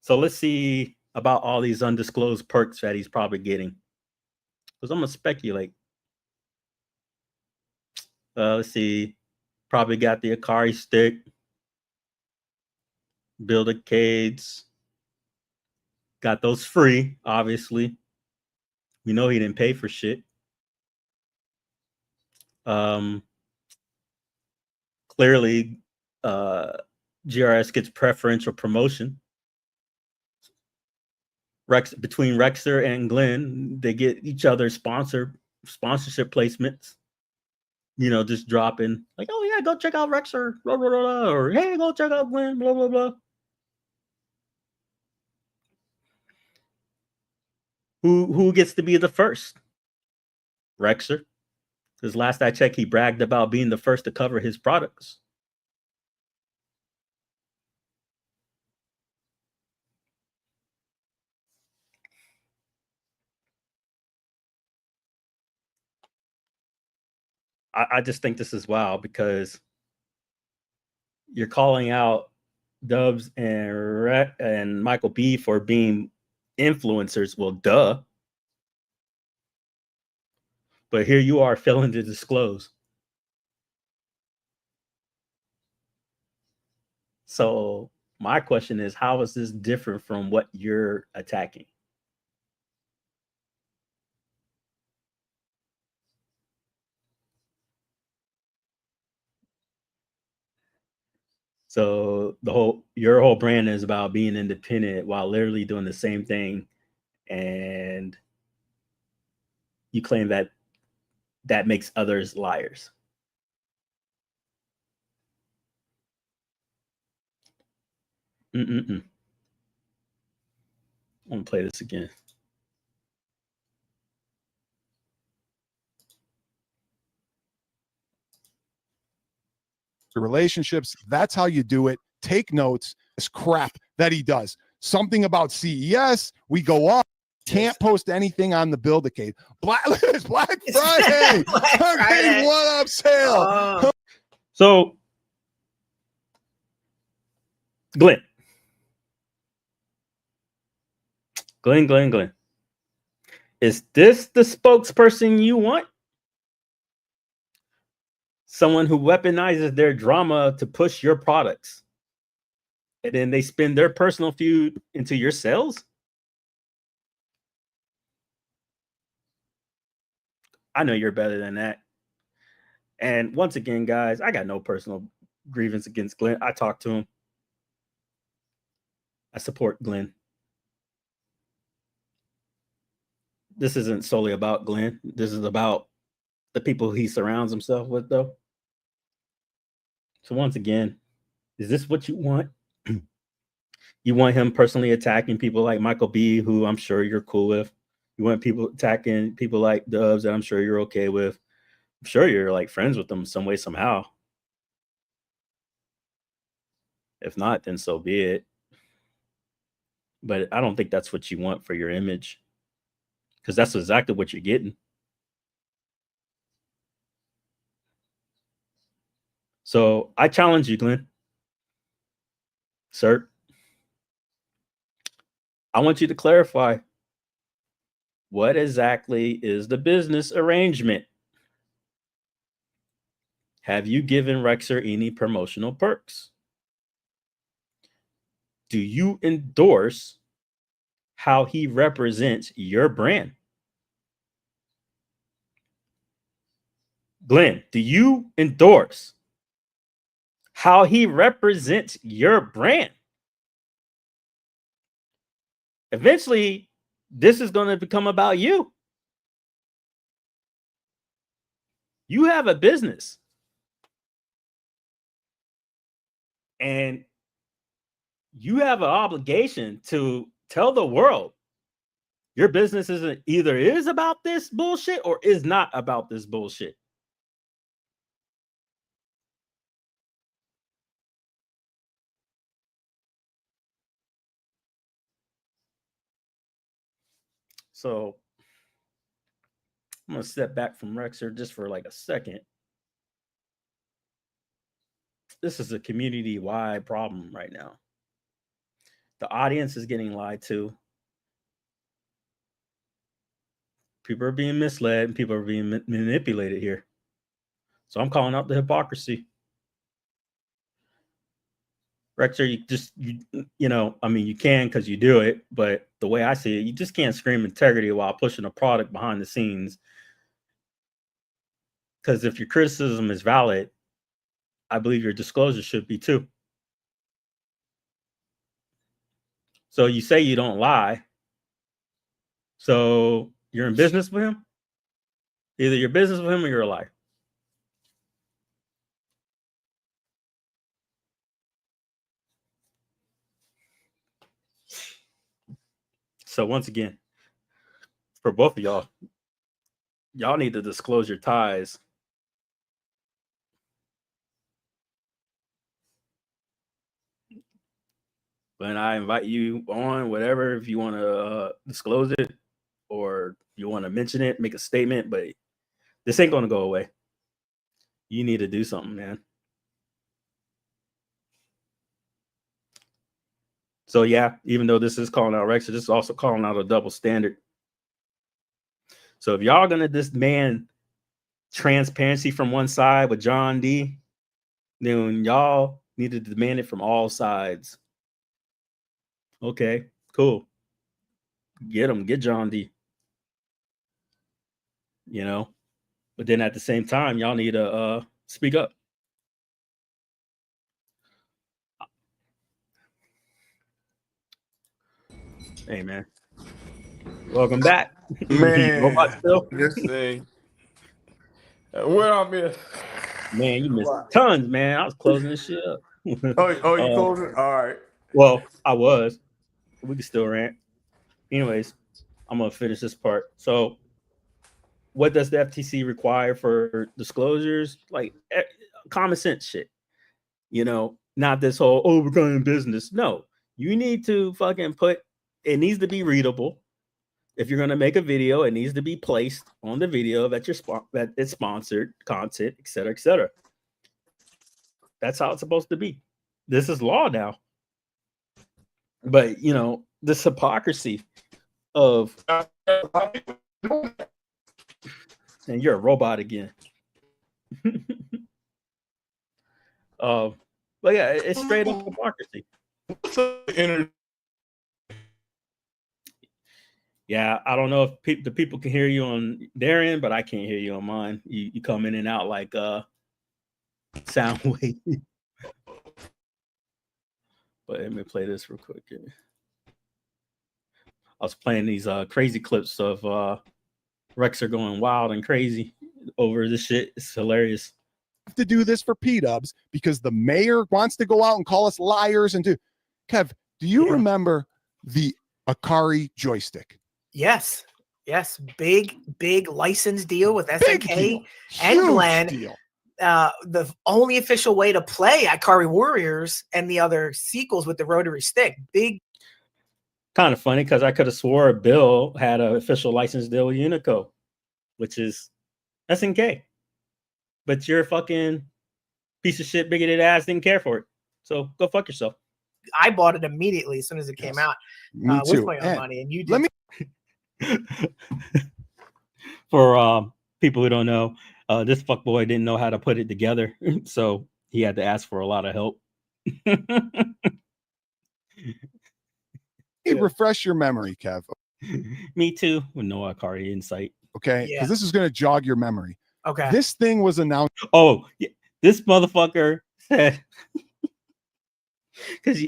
So let's see about all these undisclosed perks that he's probably getting. Because I'm going to speculate. Let's see. Probably got the Akari stick. Build-A-Cades. Got those free, obviously. We know he didn't pay for shit. Clearly, GRS gets preferential promotion. Between Rexer and Glen, they get each other sponsorship placements. You know, just dropping like, oh yeah, go check out Rexer, blah, blah, blah, blah, or hey, go check out Glen, blah, blah, blah. Who gets to be the first? Rexer. Because last I checked, he bragged about being the first to cover his products. I just think this is wild because you're calling out Dubs and Michael B for being influencers. Well, duh. But here you are failing to disclose. So my question is, how is this different from what you're attacking? So your whole brand is about being independent while literally doing the same thing, and you claim that makes others liars. I'm gonna play this again. The relationships, that's how you do it. Take notes. This crap that he does. Something about CES, we go off. Can't post anything on the build decade. Black Friday. Black Friday. Okay, what up, sale? So, Glen. Is this the spokesperson you want? Someone who weaponizes their drama to push your products, and then they spin their personal feud into your sales? I know you're better than that. And once again, guys, I got no personal grievance against Glen. I talked to him. I support Glen. This isn't solely about Glen. This is about the people he surrounds himself with, though. So once again, is this what you want? You want him personally attacking people like Michael B, who I'm sure you're cool with. You want people attacking people like Dubs that I'm sure you're okay with. I'm sure you're like friends with them some way, somehow. If not, then so be it. But I don't think that's what you want for your image, because that's exactly what you're getting. So I challenge you, Glen. Sir, I want you to clarify, what exactly is the business arrangement? Have you given Rexer any promotional perks? Do you endorse how he represents your brand? Glen, do you endorse how he represents your brand? Eventually, this is going to become about you. You have a business. And you have an obligation to tell the world your business is about this bullshit or is not about this bullshit. So I'm going to step back from Rexer just for like a second. This is a community-wide problem right now. The audience is getting lied to. People are being misled and people are being manipulated here. So I'm calling out the hypocrisy. Rexer, you can because you do it, but the way I see it, you just can't scream integrity while pushing a product behind the scenes. Because if your criticism is valid, I believe your disclosure should be too. So you say you don't lie. So you're in business with him? Either you're business with him or you're a liar. So once again, for both of y'all need to disclose your ties. When I invite you on, whatever, if you want to disclose it or you want to mention it, make a statement, but this ain't going to go away. You need to do something, man. So yeah, even though this is calling out Rexer, this is also calling out a double standard. So if y'all going to demand transparency from one side with John D, then y'all need to demand it from all sides. Okay, cool. Get John D. But then at the same time, y'all need to speak up. Hey man, welcome back. Robot Man, still? this thing. What I miss? Man, you missed What? tons, man. I was closing this shit up. Oh, you closing? All right. Well, I was. We can still rant. Anyways, I'm gonna finish this part. So, what does the FTC require for disclosures? Like common sense shit. You know, not this whole we're going in business. No, you need to fucking put. It needs to be readable. If you're gonna make a video, it needs to be placed on the video that that it's sponsored content, et cetera, et cetera. That's how it's supposed to be. This is law now. But you know, this hypocrisy of and you're a robot again. But yeah, it's straight up hypocrisy. Yeah, I don't know if the people can hear you on their end, but I can't hear you on mine. You come in and out like sound wave. But let me play this real quick. I was playing these crazy clips of Rexer going wild and crazy over this shit. It's hilarious. To do this for P-dubs because the mayor wants to go out and call us liars and do. Kev, do you remember the Akari joystick? Yes. Big license deal with SNK and Huge Glen. deal. The only official way to play Akari Warriors and the other sequels with the rotary stick. Big. Kind of funny because I could have swore Bill had an official license deal with Unico, which is SNK. But your fucking piece of shit, bigoted ass didn't care for it. So go fuck yourself. I bought it immediately as soon as it came out. Me too. With my own money, and you did. Let me. For people who don't know, this fuckboy didn't know how to put it together, so he had to ask for a lot of help. Hey, refresh your memory, Kev. Me too, with no Akari insight. Okay, because this is going to jog your memory. Okay. This thing was announced. Oh, yeah, this motherfucker said, because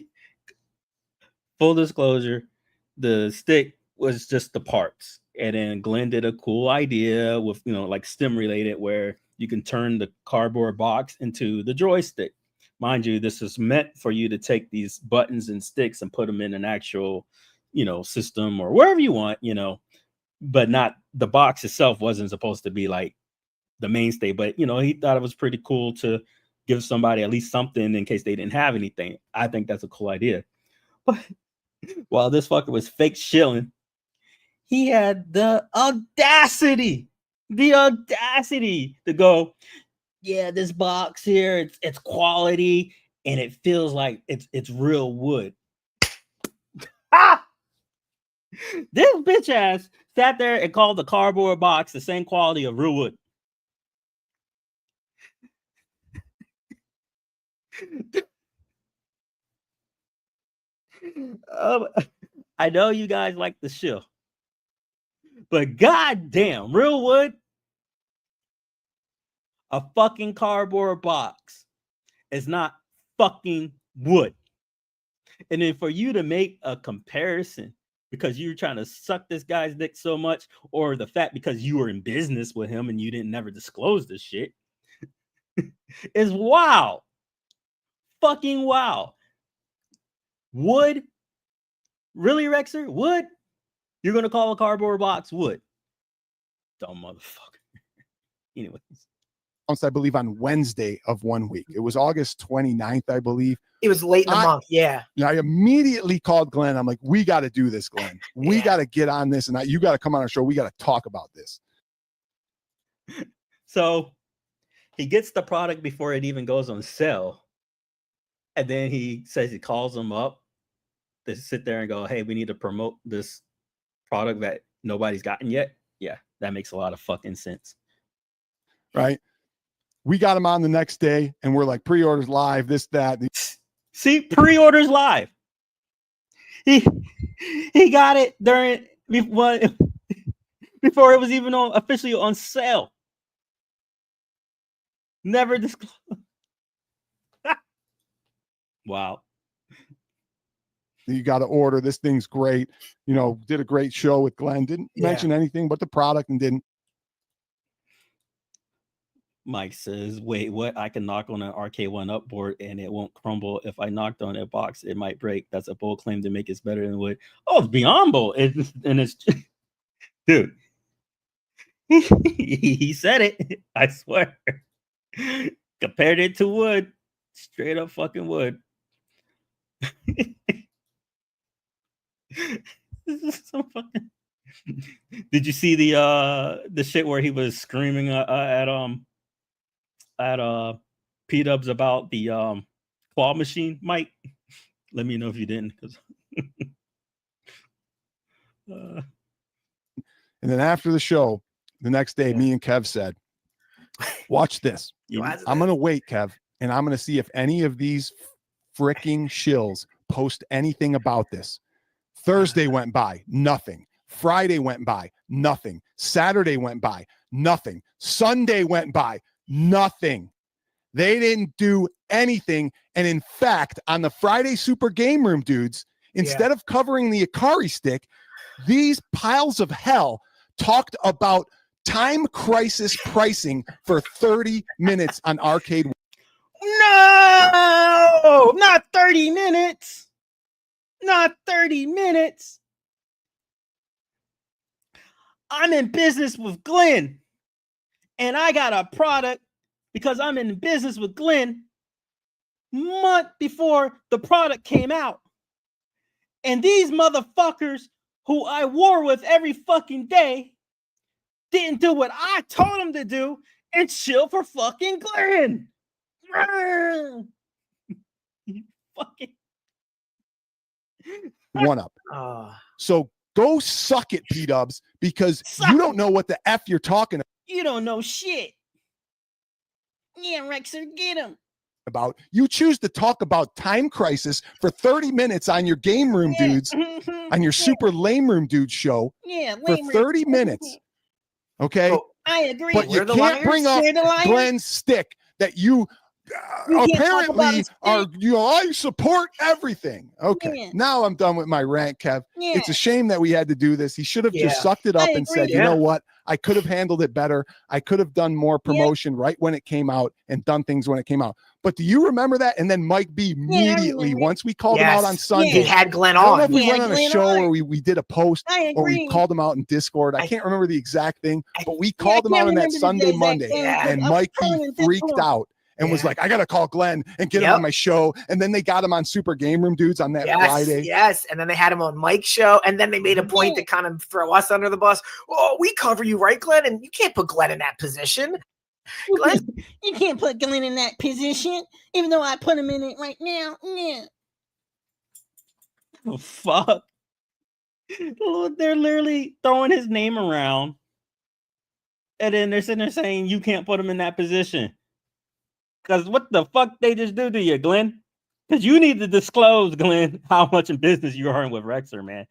full disclosure, the stick was just the parts. And then Glen did a cool idea with, you know, like STEM related, where you can turn the cardboard box into the joystick. Mind you, this is meant for you to take these buttons and sticks and put them in an actual, you know, system or wherever you want, you know, but not the box itself wasn't supposed to be like the mainstay. But, you know, he thought it was pretty cool to give somebody at least something in case they didn't have anything. I think that's a cool idea. But while this fucker was fake shilling, he had the audacity to go, yeah, this box here, it's quality and it feels like it's real wood. This bitch ass sat there and called the cardboard box the same quality of real wood. I know you guys like the show, but goddamn, real wood, a fucking cardboard box is not fucking wood. And then for you to make a comparison because you're trying to suck this guy's dick so much, or the fact because you were in business with him and you didn't never disclose this shit, is wow. Fucking wow. Wood? Really, Rexer? Wood? You're going to call a cardboard box wood? Dumb motherfucker. Anyways. I believe on Wednesday of 1 week. It was August 29th, I believe. It was late in the month. Yeah. I immediately called Glenn. I'm like, we got to do this, Glenn. We got to get on this. And you got to come on our show. We got to talk about this. So he gets the product before it even goes on sale. And then he says he calls them up to sit there and go, hey, we need to promote this product that nobody's gotten yet. Yeah, that makes a lot of fucking sense. Right. We got him on the next day and we're like, pre-orders live, this, that. See, pre-orders live. He got it before it was even officially on sale. Never disclosed. Wow. You got to order. This thing's great. You know, did a great show with Glenn. Didn't mention anything but the product and didn't. Mike says, wait, what? I can knock on an RK1 up board and it won't crumble. If I knocked on a box, it might break. That's a bold claim to make it better than wood. Oh, it's beyond bold. And it's dude. He said it. I swear. Compared it to wood. Straight up fucking wood. This is so fucking. Did you see the shit where he was screaming at P-Dubs about the claw machine, Mike? Let me know if you didn't, because and then after the show, the next day, me and Kev said, watch this. I'm gonna wait, Kev, and I'm gonna see if any of these freaking shills post anything about this. Thursday went by, nothing. Friday went by, nothing. Saturday went by, nothing. Sunday went by, nothing. They didn't do anything. And in fact, on the Friday Super Game Room dudes, instead of covering the Ikari stick, these piles of hell talked about time crisis pricing for 30 minutes on Arcade. No, not 30 minutes. Not 30 minutes. I'm in business with Glen, and I got a product because I'm in business with Glen month before the product came out. And these motherfuckers who I war with every fucking day didn't do what I told them to do and chill for fucking Glen. Fucking one up. So go suck it, P-Dubs, because you don't know what the F you're talking about. You don't know shit. Yeah, Rexer, get him. About. You choose to talk about time crisis for 30 minutes on your game room dudes, on your super lame room dude show for 30 minutes. Okay? Oh, I agree. But you can't bring up Glen's stick that you apparently are, you know, I support everything. Okay, now I'm done with my rant, Kev. It's a shame that we had to do this. He should have just sucked it up and said, you know what? I could have handled it better. I could have done more promotion right when it came out and done things when it came out. But do you remember that? And then Mike B immediately, once we called him out on Sunday, he had Glen I don't on. know if we went on a show or we did a post or we called him out in Discord. I can't remember the exact thing, but we called him out on that Sunday, Monday, and Mike B freaked out and was like, I got to call Glen and get him on my show. And then they got him on Super Game Room Dudes on that Friday. Yes. And then they had him on Mike's show. And then they made a point to kind of throw us under the bus. Oh, we cover you, right, Glen? And you can't put Glen in that position. Glen, you can't put Glen in that position, even though I put him in it right now. Yeah. Oh, fuck. They're literally throwing his name around. And then they're sitting there saying, you can't put him in that position. Because what the fuck they just do to you, Glen? Because you need to disclose, Glen, how much in business you are in with Rexer, man.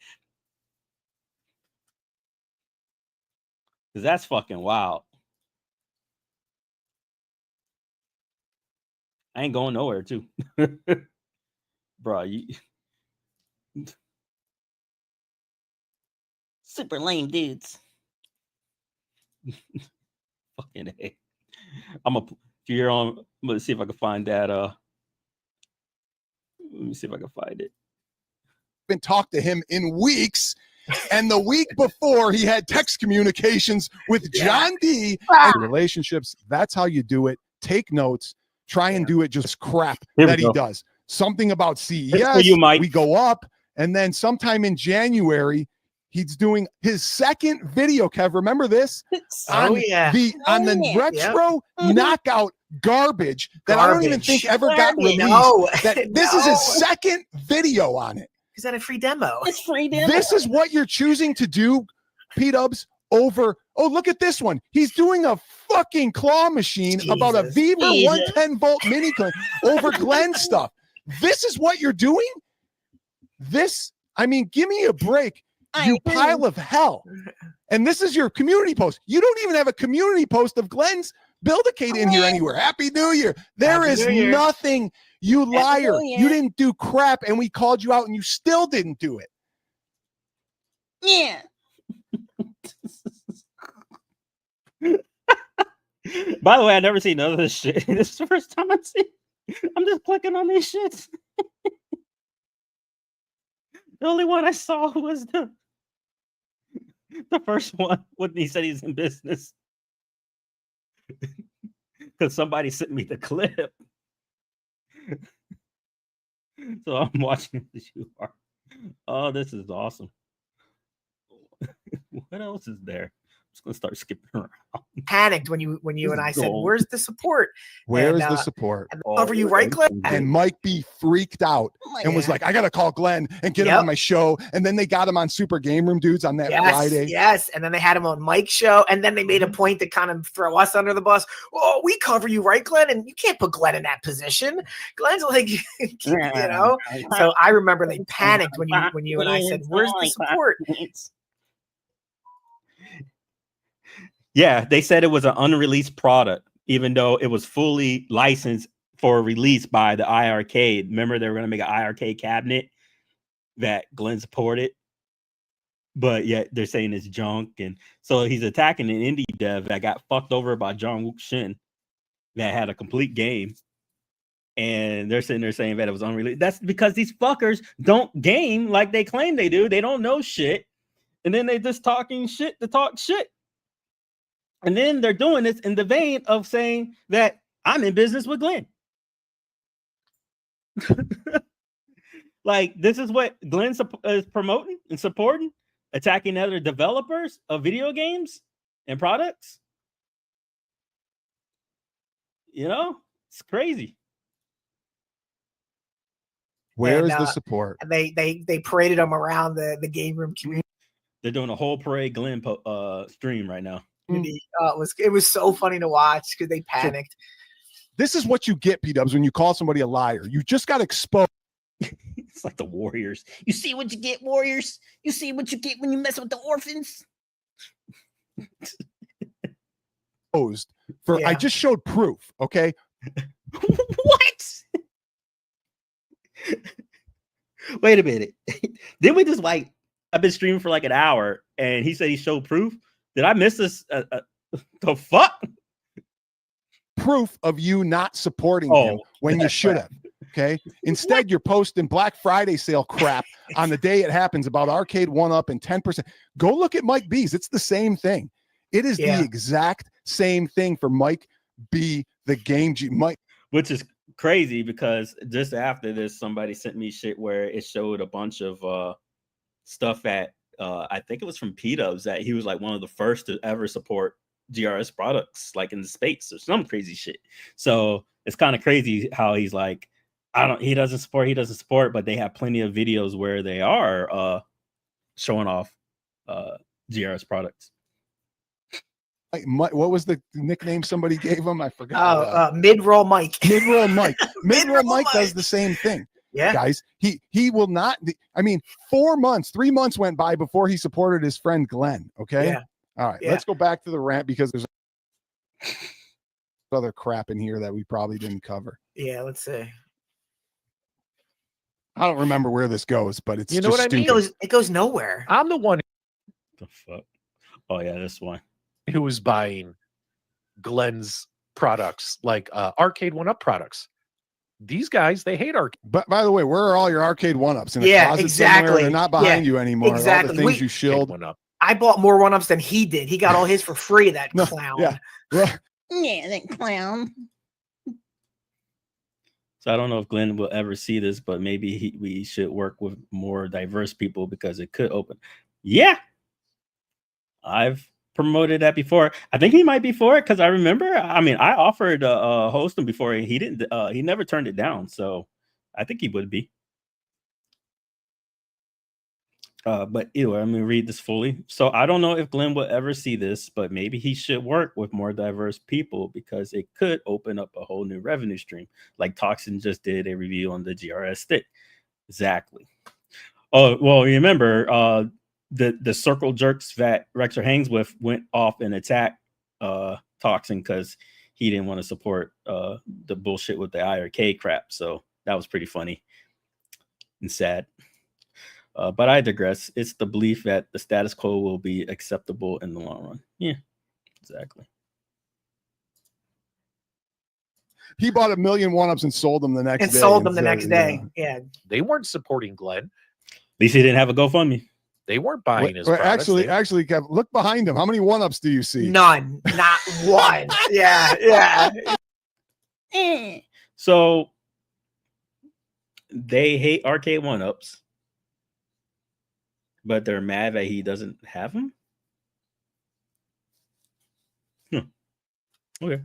Because that's fucking wild. I ain't going nowhere, too. Bro, you... Super lame dudes. Fucking A. You're on. Let's see if I can find that. Let me see if I can find it. Been talked to him in weeks, and the week before he had text communications with John D. And relationships. That's how you do it. Take notes. Try and do it. Just crap that he does. Something about CES. We go up, and then sometime in January. He's doing his second video, Kev. Remember this? On the retro knockout garbage that I don't even think ever got released. This is his second video on it. Is that a free demo? It's free demo. This is what you're choosing to do, P-Dubs, over. Oh, look at this one. He's doing a fucking claw machine about a Viva 110 volt mini clamp over Glen stuff. This is what you're doing? This, I mean, give me a break. You pile of hell. And this is your community post. You don't even have a community post of Glen's Buildicate in here anywhere. Happy New Year. There Happy is New Year. nothing, you liar. New Year. You didn't do crap, and we called you out, and you still didn't do it. Yeah. By the way, I never seen none of this shit. This is the first time I see. I'm just clicking on these shits. The only one I saw was the first one when he said he's in business. Because somebody sent me the clip. So I'm watching this. You are. Oh, this is awesome. What else is there? I'm just gonna start skipping around. Panicked when you and I said, "Where's the support? Where's And, the support? And cover you, right, Glen?" And Mike B freaked out and was like, I gotta call Glenn and get him on my show. And then they got him on Super Game Room Dudes on that Friday. Yes, and then they had him on Mike's show, and then they made a point to kind of throw us under the bus. Oh, we cover you, right, Glenn? And you can't put Glenn in that position. Glenn's like, you know. So I remember they panicked when you and I said, "Where's the support?" Yeah, they said it was an unreleased product, even though it was fully licensed for release by the iArcade. Remember, they were going to make an iArcade cabinet that Glen supported, but yet they're saying it's junk. And so he's attacking an indie dev that got fucked over by John Wook Shin that had a complete game. And they're sitting there saying that it was unreleased. That's because these fuckers don't game like they claim they do. They don't know shit. And then they just talking shit to talk shit. And then they're doing this in the vein of saying that I'm in business with Glen. Like, this is what Glen is promoting and supporting, attacking other developers of video games and products. You know, it's crazy. Where's the support? They paraded them around the game room community. They're doing a whole parade Glen stream right now. It was so funny to watch because they panicked. This is what you get, P-Dubs, when you call somebody a liar. You just got exposed. It's like the Warriors. You see what you get, Warriors? You see what you get when you mess with the orphans? I just showed proof, okay? What? Wait a minute. Didn't we just I've been streaming for like an hour and he said he showed proof? Did I miss this? The fuck? Proof of you not supporting him when you should have. Okay. Instead, you're posting Black Friday sale crap on the day it happens about Arcade 1-Up and 10%. Go look at Mike B's. It's the same thing. It is the exact same thing for Mike B, the Game G. Mike, which is crazy because just after this, somebody sent me shit where it showed a bunch of stuff at I think it was from P-Dubs that he was like one of the first to ever support GRS products, like in the States or some crazy shit. So it's kind of crazy how he's like, he doesn't support, but they have plenty of videos where they are showing off GRS products. What was the nickname somebody gave him? I forgot. Mid-roll Mike. Mid-roll Mike. Mid-roll Mike does the same thing. Yeah, guys, he will not. I mean, 3 months went by before he supported his friend Glen. Okay. Yeah. All right. Let's go back to the rant because there's other crap in here that we probably didn't cover. Yeah. Let's see. I don't remember where this goes, but it's what I mean. It goes nowhere. I'm the one. The fuck? Oh yeah, this one. Who was buying Glen's products, like Arcade 1-Up products. These guys, they hate Arcade. But by the way, where are all your Arcade 1-Ups? In the closet exactly. somewhere? They're not behind you anymore. Exactly. All the things you shilled. I bought more 1-Ups than he did. He got all his for free, that clown. Yeah. Well, yeah, that clown. So I don't know if Glen will ever see this, but maybe we should work with more diverse people because it could open. Yeah. I've promoted that before. I think he might be for it because I remember. I mean, I offered to host him before. He didn't. He never turned it down. So I think he would be. But anyway, I'm gonna read this fully. So I don't know if Glen will ever see this, but maybe he should work with more diverse people because it could open up a whole new revenue stream. Like Toxin just did a review on the GRS stick. Exactly. Oh well, remember the circle jerks that Rexer hangs with went off and attacked Toxin because he didn't want to support the bullshit with the IRK crap. So that was pretty funny and sad. But I digress. It's the belief that the status quo will be acceptable in the long run. Yeah, exactly. He bought 1 million one-ups and sold them the next And day. sold them the next day. Yeah. They weren't supporting Glenn. At least he didn't have a GoFundMe. They weren't buying his Well, products. actually, Kev, look behind him. How many one-ups do you see? None. Not one. Yeah. So they hate arcade one-ups, but they're mad that he doesn't have them. Okay.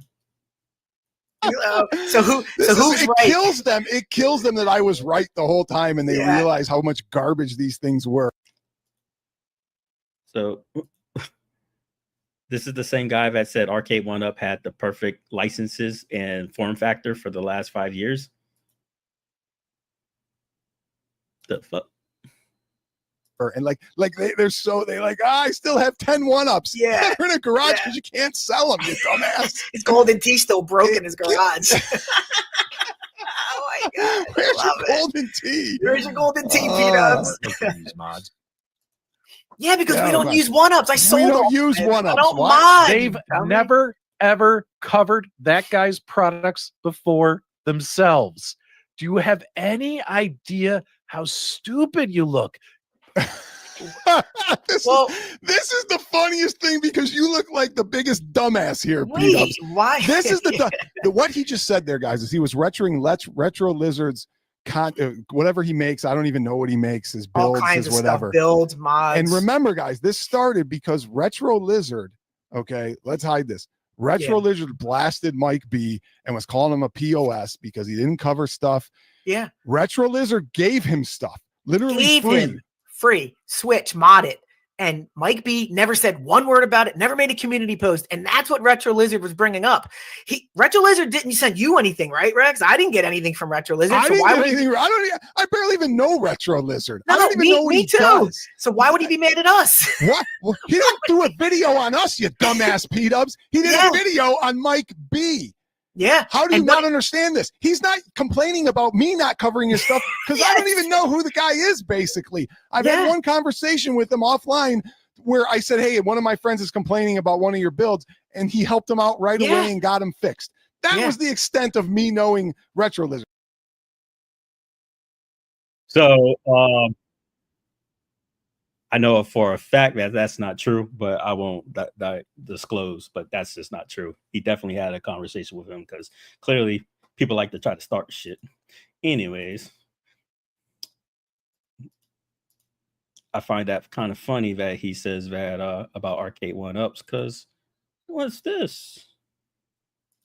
So who's it right? kills them. It kills them that I was right the whole time, and they realize how much garbage these things were. So this is the same guy that said Arcade 1-Up had the perfect licenses and form factor for the last 5 years. The fuck? And they're like, I still have 10 one-ups. Yeah. They're in a garage because you can't sell them, you dumbass. His golden tea still broke in his garage. Oh my god! Where's your golden tea? Where's your golden tea, P-Dubs? Use mods. Yeah, because we don't use one-ups. I sold them. We don't use one-ups. I don't Why? mind. They've never ever covered that guy's products before themselves. Do you have any idea how stupid you look? This is the funniest thing because you look like the biggest dumbass here, P-Dubs. Why? This is what he just said there, guys, is he was Retro Lizard's whatever he makes. I don't even know what he makes, his builds, all kinds his of whatever. Stuff, builds, mods. And remember, guys, this started because Retro Lizard, okay, let's hide this. Retro Lizard blasted Mike B and was calling him a POS because he didn't cover stuff. Yeah. Retro Lizard gave him stuff, literally free, switch, mod it. And Mike B never said one word about it, never made a community post. And that's what Retro Lizard was bringing up. Retro Lizard didn't send you anything, right, Rex? I didn't get anything from Retro Lizard. I barely even know Retro Lizard. I don't even know what he does. So why would he be mad at us? What? Well, he didn't do a video on us, you dumbass P-Dubs. He did a video on Mike B. Yeah. How do you not understand this? He's not complaining about me not covering his stuff because I don't even know who the guy is, basically. I've had one conversation with him offline where I said, hey, one of my friends is complaining about one of your builds, and he helped him out right away and got him fixed. That was the extent of me knowing Retro Lizard. So I know for a fact that that's not true, but I won't disclose. But that's just not true. He definitely had a conversation with him because clearly people like to try to start shit. Anyways, I find that kind of funny that he says that about Arcade 1-Ups because what's this?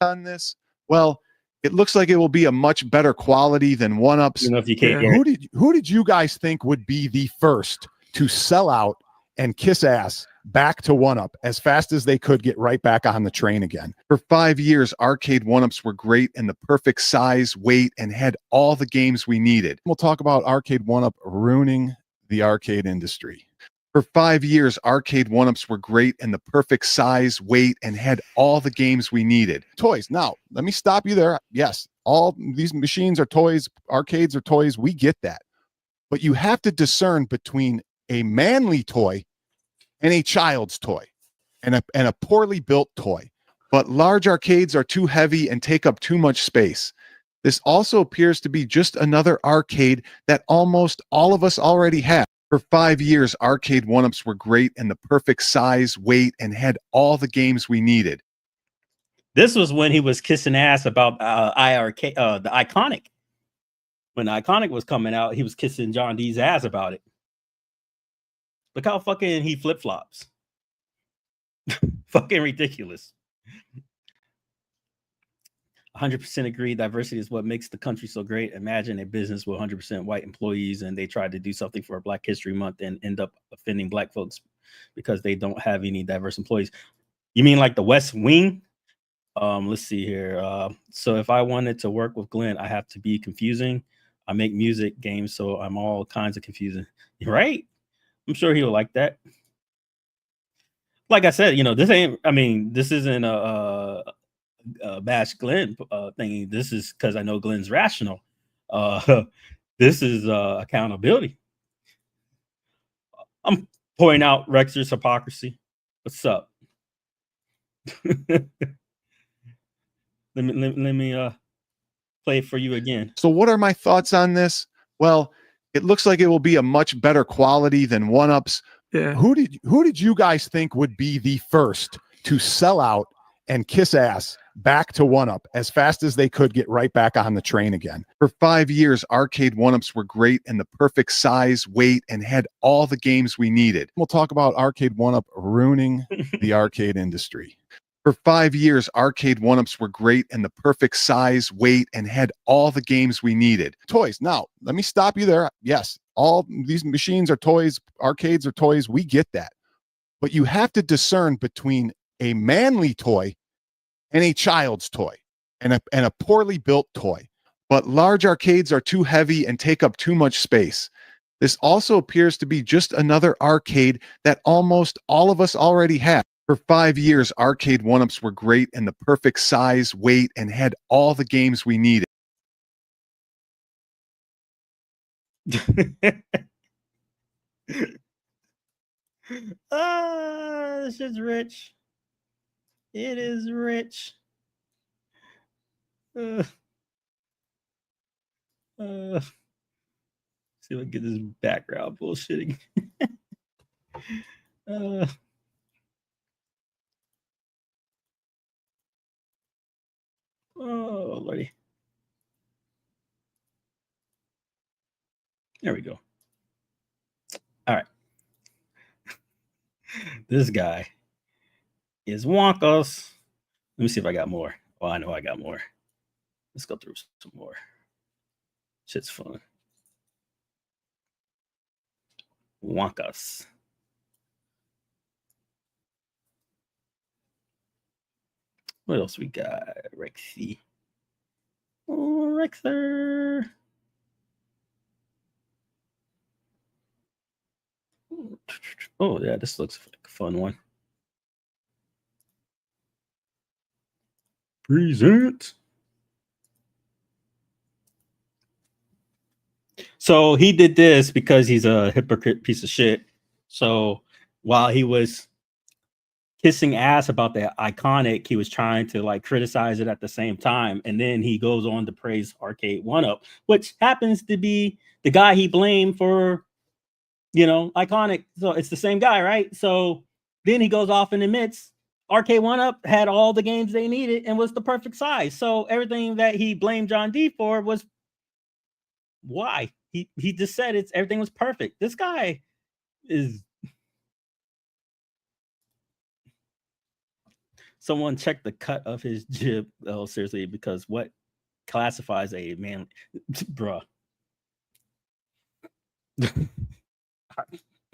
On this? Well, it looks like it will be a much better quality than 1-Ups. You know, if you can't who did you guys think would be the first to sell out and kiss ass back to 1-Up as fast as they could get right back on the train again? For 5 years, arcade 1-Ups were great and the perfect size, weight, and had all the games we needed. We'll talk about arcade 1-Up ruining the arcade industry. For 5 years, arcade 1-Ups were great and the perfect size, weight, and had all the games we needed. Toys. Now, let me stop you there. Yes, all these machines are toys. Arcades are toys. We get that. But you have to discern between a manly toy and a child's toy and a poorly built toy. But large arcades are too heavy and take up too much space. This also appears to be just another arcade that almost all of us already have. For 5 years, arcade 1-Ups were great and the perfect size, weight, and had all the games we needed. This was when he was kissing ass about IRK, the Iconic. When the Iconic was coming out, he was kissing John D's ass about it. Look how fucking he flip-flops. Fucking ridiculous. 100% agree. Diversity is what makes the country so great. Imagine a business with 100% white employees and they try to do something for Black History Month and end up offending Black folks because they don't have any diverse employees. You mean like the West Wing? Let's see here. So if I wanted to work with Glenn, I have to be confusing. I make music games, so I'm all kinds of confusing. Right? I'm sure he'll like that. Like I said, you know, this isn't bash Glen thingy. This is because I know Glen's rational. This is accountability. I'm pointing out Rexer's hypocrisy. What's up? let me play for you again. So what are my thoughts on this? Well, it looks like it will be a much better quality than 1UPs. Yeah. Who did you guys think would be the first to sell out and kiss ass back to 1UP as fast as they could get right back on the train again? For 5 years, arcade 1UPs were great and the perfect size, weight, and had all the games we needed. We'll talk about arcade 1UP ruining the arcade industry. For 5 years, arcade 1UPs were great and the perfect size, weight, and had all the games we needed. Toys. Now, let me stop you there. Yes, all these machines are toys. Arcades are toys. We get that. But you have to discern between a manly toy and a child's toy and a poorly built toy. But large arcades are too heavy and take up too much space. This also appears to be just another arcade that almost all of us already have. For 5 years, arcade 1UPs were great and the perfect size, weight, and had all the games we needed. This is rich. It is rich. See if I can get this background bullshitting. Oh, lordy. There we go. All right. This guy is Wonkas. Let me see if I got more. Oh, I know I got more. Let's go through some more. Shit's fun. Wonkas. What else we got? Rexy. Oh, Rexer. Oh, yeah, this looks like a fun one. Present. So he did this because he's a hypocrite piece of shit. So while he was kissing ass about the iconic, he was trying to like criticize it at the same time. And then he goes on to praise Arcade 1UP, which happens to be the guy he blamed for, iconic. So it's the same guy, right? So then he goes off and admits Arcade 1UP had all the games they needed and was the perfect size. So everything that he blamed John D for was why he just said everything was perfect. This guy is. Someone check the cut of his jib. Oh, seriously, because what classifies a man, bruh? I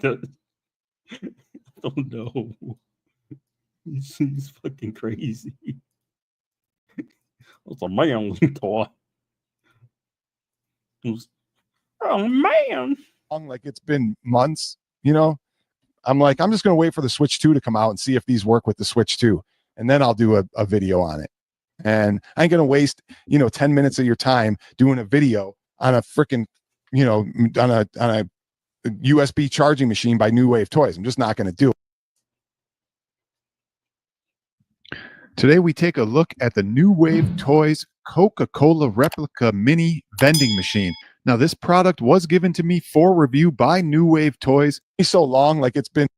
don't know. He's fucking crazy. It's a man toy. Oh man! Like it's been months, I'm like, I'm just gonna wait for the Switch 2 to come out and see if these work with the Switch 2, and then I'll do a video on it. And I ain't gonna waste 10 minutes of your time doing a video on a freaking on a USB charging machine by New Wave Toys. I'm just not gonna do it. Today we take a look at the New Wave Toys Coca-Cola replica mini vending machine. Now this product was given to me for review by New Wave Toys. It's so long, like it's been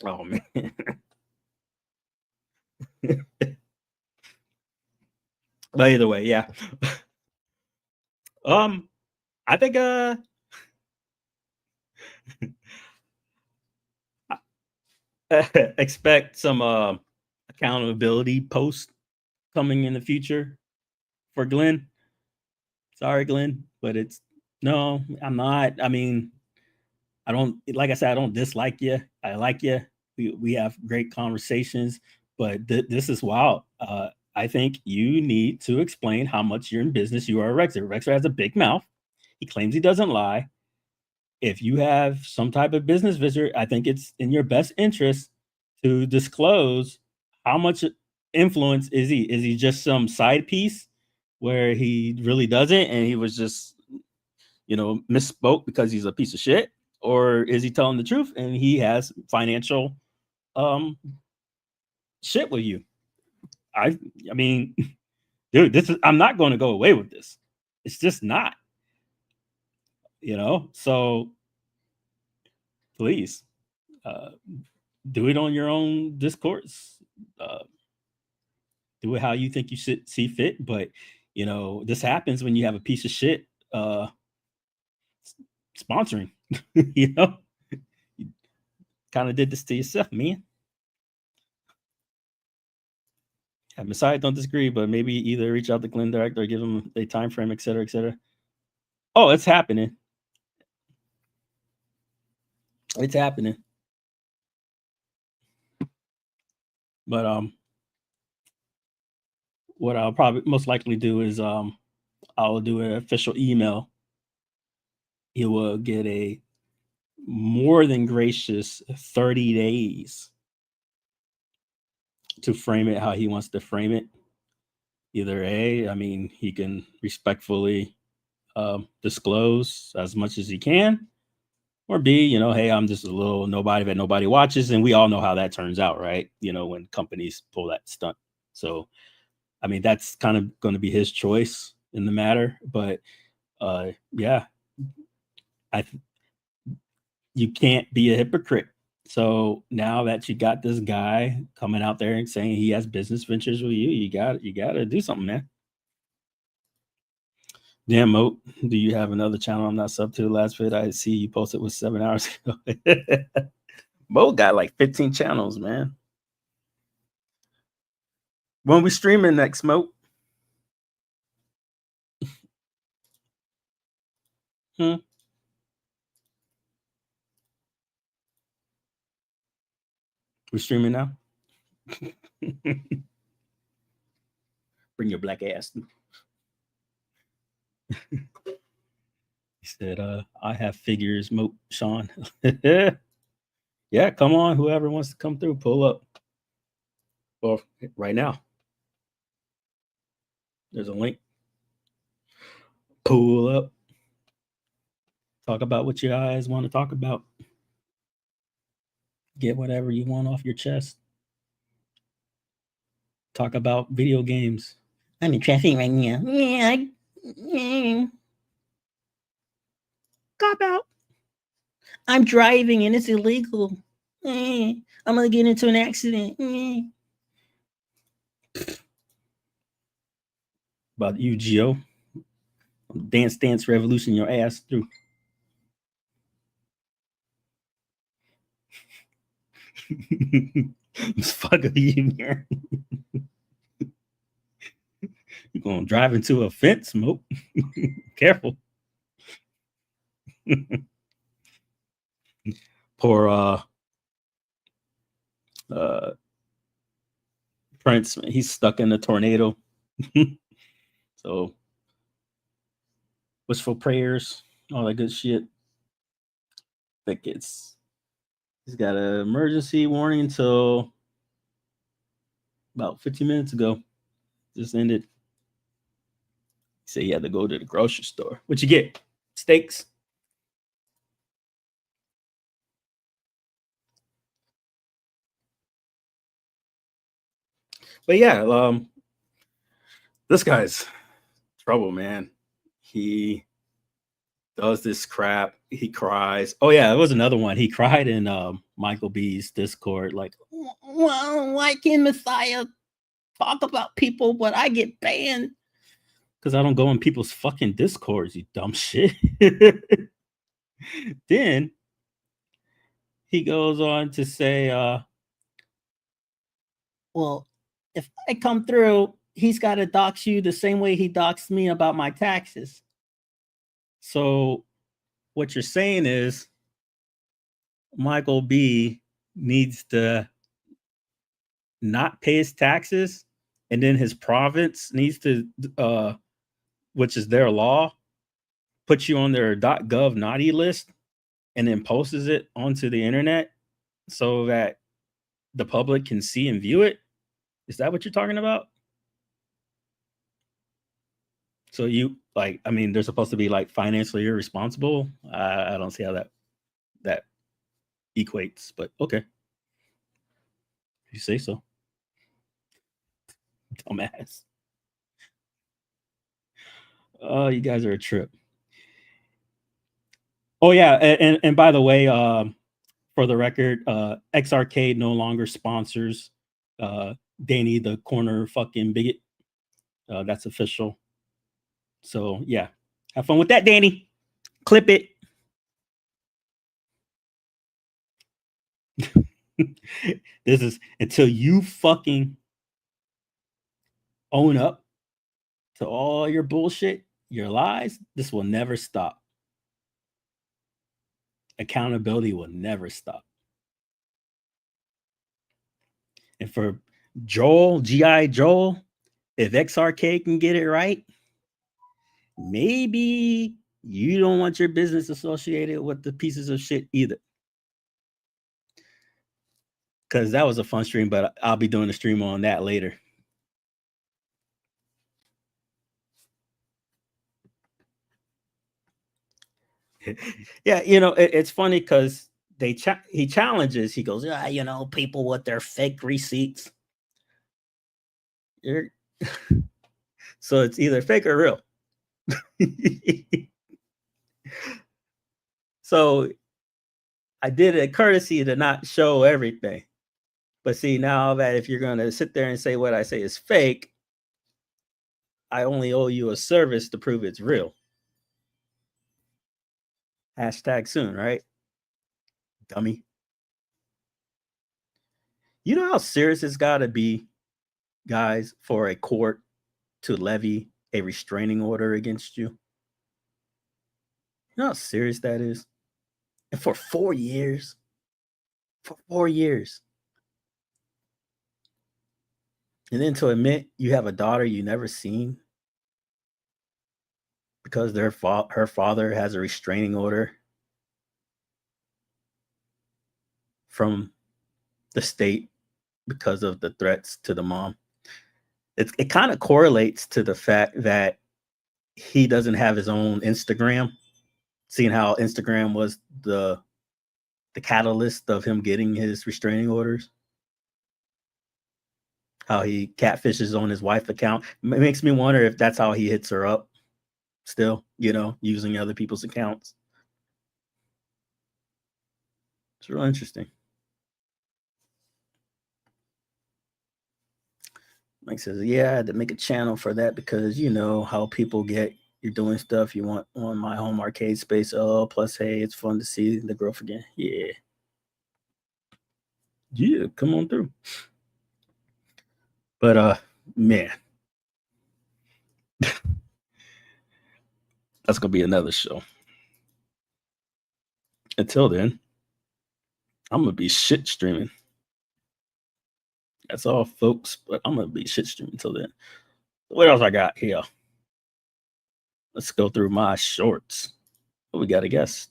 Oh man. But either way, yeah. I think expect some accountability posts coming in the future for Glen. Sorry, Glen, but no, I'm not. I mean, I don't, like I said, I don't dislike you. I like you. We have great conversations, But this is wild. I think you need to explain how much you're in business. You are a Rexer. Rexer has a big mouth. He claims he doesn't lie. If you have some type of business visitor, I think it's in your best interest to disclose how much influence is he. Is he just some side piece where he really doesn't and he was just, misspoke because he's a piece of shit? Or is he telling the truth and he has financial shit with you? I mean, dude, I'm not going to go away with this. It's just not, so please do it on your own discourse. Do it how you think you should see fit. But, this happens when you have a piece of shit sponsoring, you kind of did this to yourself, man. Yeah, Messiah don't disagree, but maybe either reach out to Glen direct or give him a time frame, et cetera, et cetera. Oh, it's happening. It's happening. But what I'll probably most likely do is I'll do an official email. He will get a more than gracious 30 days to frame it how he wants to frame it. Either A, he can respectfully disclose as much as he can, or B, hey, I'm just a little nobody that nobody watches, and we all know how that turns out, right? When companies pull that stunt. So, that's kind of going to be his choice in the matter. But yeah, you can't be a hypocrite. So now that you got this guy coming out there and saying he has business ventures with you, you got to do something, man. Damn, Moat, do you have another channel I'm not sub to? Last vid I see you posted was 7 hours ago. Moat got like 15 channels, man. When we streaming next, Moat? We're streaming now. Bring your black ass. He said, I have figures, Moat, Sean. Yeah, come on. Whoever wants to come through, pull up. Well, right now. There's a link. Pull up. Talk about what you guys want to talk about. Get whatever you want off your chest. Talk about video games. I'm in traffic right now. Yeah. Cop out. I'm driving and it's illegal. I'm gonna get into an accident. About you, Gio. Dance revolution your ass through. Fuck you, man. You're gonna drive into a fence, Smoke. Careful. Poor Prince, man, he's stuck in a tornado. So wishful prayers, all that good shit. I think he's got an emergency warning until about 15 minutes ago. Just ended. He said he had to go to the grocery store. What you get? Steaks? But yeah, this guy's trouble, man. He does this crap. He cries. Oh yeah, it was another one. He cried in Michael B's Discord, like, well, why can Messiah talk about people, but I get banned? Because I don't go in people's fucking Discords, you dumb shit. Then he goes on to say, well, if I come through, he's got to dox you the same way he doxed me about my taxes. So what you're saying is Michael B needs to not pay his taxes, and then his province needs to, which is their law, put you on their .gov naughty list, and then posts it onto the internet so that the public can see and view it. Is that what you're talking about? So you like, I mean, they're supposed to be like financially irresponsible. I don't see how that equates, but okay. If you say so. Dumbass. Oh, you guys are a trip. Oh yeah, and by the way, for the record, X Arcade no longer sponsors Danny the corner fucking bigot. That's official. So yeah, have fun with that, Danny. Clip it. This is until you fucking own up to all your bullshit, your lies. This will never stop. Accountability will never stop. And for Joel, G.I. Joel, if XRK can get it right, maybe you don't want your business associated with the pieces of shit either. Because that was a fun stream, but I'll be doing a stream on that later. Yeah, you know, it's funny because he challenges. He goes, yeah, you know, people with their fake receipts. So it's either fake or real. So I did a courtesy to not show everything. But see, now that if you're going to sit there and say what I say is fake, I only owe you a service to prove it's real. Hashtag soon, right? Dummy. You know how serious it's got to be, guys, for a court to levy a restraining order against you? You know how serious that is? And for 4 years? For 4 years. And then to admit you have a daughter you never seen because her father has a restraining order from the state because of the threats to the mom. It kind of correlates to the fact that he doesn't have his own Instagram, seeing how Instagram was the catalyst of him getting his restraining orders. How he catfishes on his wife's account. It makes me wonder if that's how he hits her up still, you know, using other people's accounts. It's real interesting. Mike says, yeah, I had to make a channel for that because you know how people get, you're doing stuff you want on my home arcade space. Oh, plus, hey, it's fun to see the growth again. Yeah. Yeah, come on through. But man, that's gonna be another show. Until then, I'm gonna be shit streaming. That's all, folks. But I'm gonna be shit streaming until then. What else I got here? Let's go through my shorts. What we got a guest?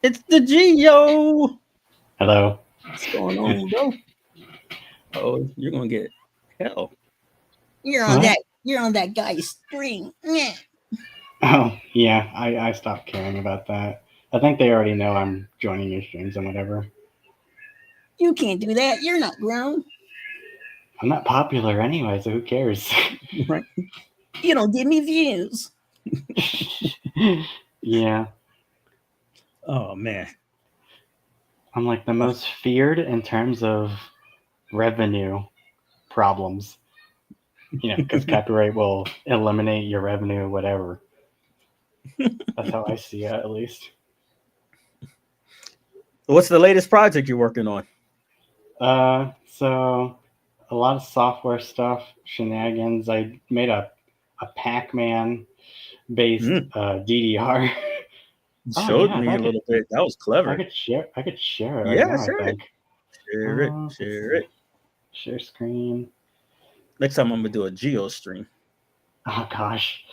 It's the Geo. Hello. What's going on, bro? Oh, you're gonna get hell. You're on that. You're on that guy's string. Yeah. Oh, yeah. I stopped caring about that. I think they already know I'm joining your streams and whatever. You can't do that. You're not grown. I'm not popular anyway, so who cares? Right. You don't give me views. Yeah. Oh man. I'm like the most feared in terms of revenue problems. You know, because copyright will eliminate your revenue, whatever. That's how I see it, at least. What's the latest project you're working on? So a lot of software stuff, shenanigans. I made a Pac-Man based DDR. You showed me a little bit. That was clever. I could share it right Yeah, now, share I it. think. Share it. Share it. Share screen. Next time I'm gonna do a Geo stream. Oh gosh.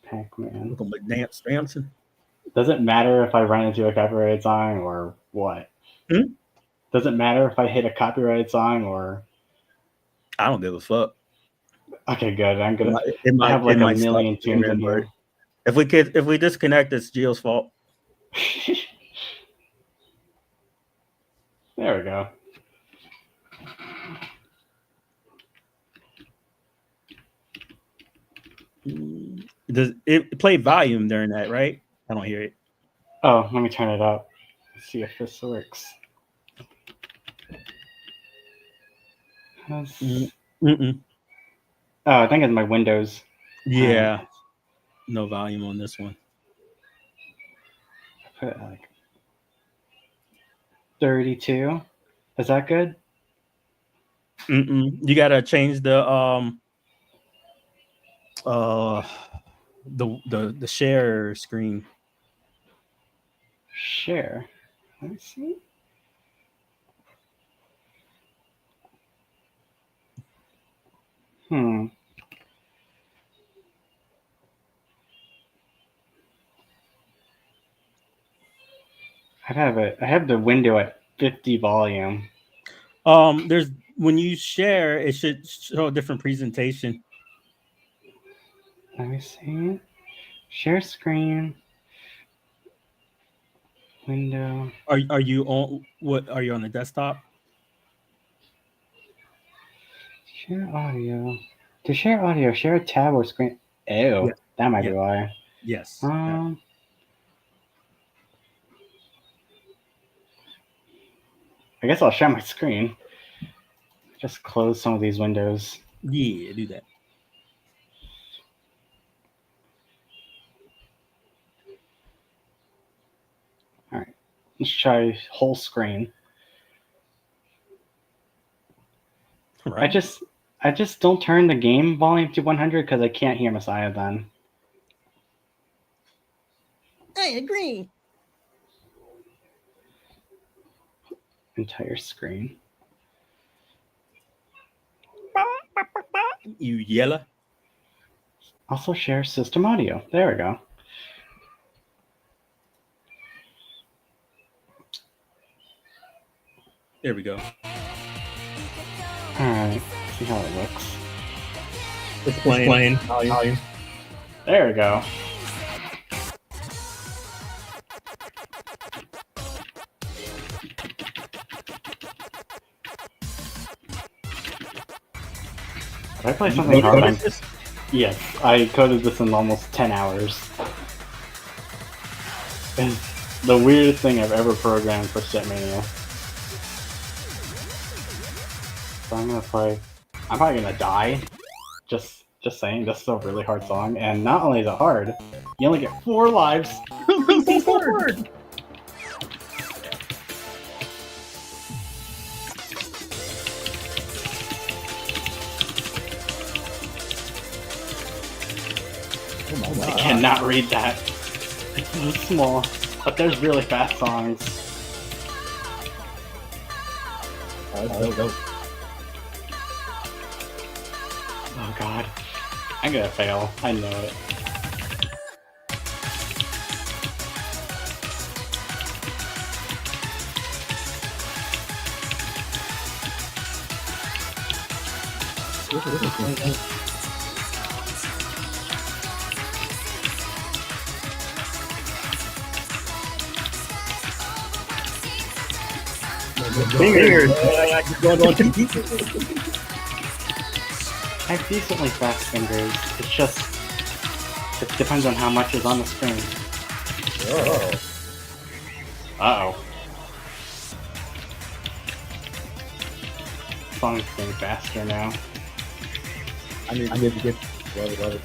Pac-Man. Look at my dancing. Does it matter if I run into a copyrighted song or what? Does it matter if I hit a copyrighted song or? I don't give a fuck. Okay, good. I'm gonna. I have like a million tunes in here. If we disconnect, it's Geo's fault. There we go. Does it play volume during that, right? I don't hear it. Oh, let me turn it up. Let's see if this works. Oh, I think it's my Windows. Yeah. No volume on this one. I put it at like 32. Is that good? You gotta change the share screen. Share. Let me see. I have the window at 50 volume. There's when you share, it should show a different presentation. Let me see. Share screen. Window. Are you on what? Are you on the desktop? Share audio. To share audio, share a tab or screen. Ew, yeah. That might be why. Yes. I guess I'll share my screen. Just close some of these windows. Yeah, do that. All right, let's try whole screen. Right. I just don't turn the game volume to 100 because I can't hear Messiah then. I agree. Entire screen. You yella. Also share system audio. There we go. There we go. Alright, see how it looks. It's playing. Volume. There we go. Did I play something hard? Yes, I coded this in almost 10 hours. It's the weirdest thing I've ever programmed for Stepmania. So I'm probably gonna die. Just saying, this is a really hard song, and not only is it hard, you only get 4 lives. He's hard. I cannot read that. It's so small, but there's really fast songs. Oh god. I'm gonna fail. I know it. I have decently fast fingers. It's just it depends on how much is on the screen. Uh-oh. Song's getting faster now. I need to get love it.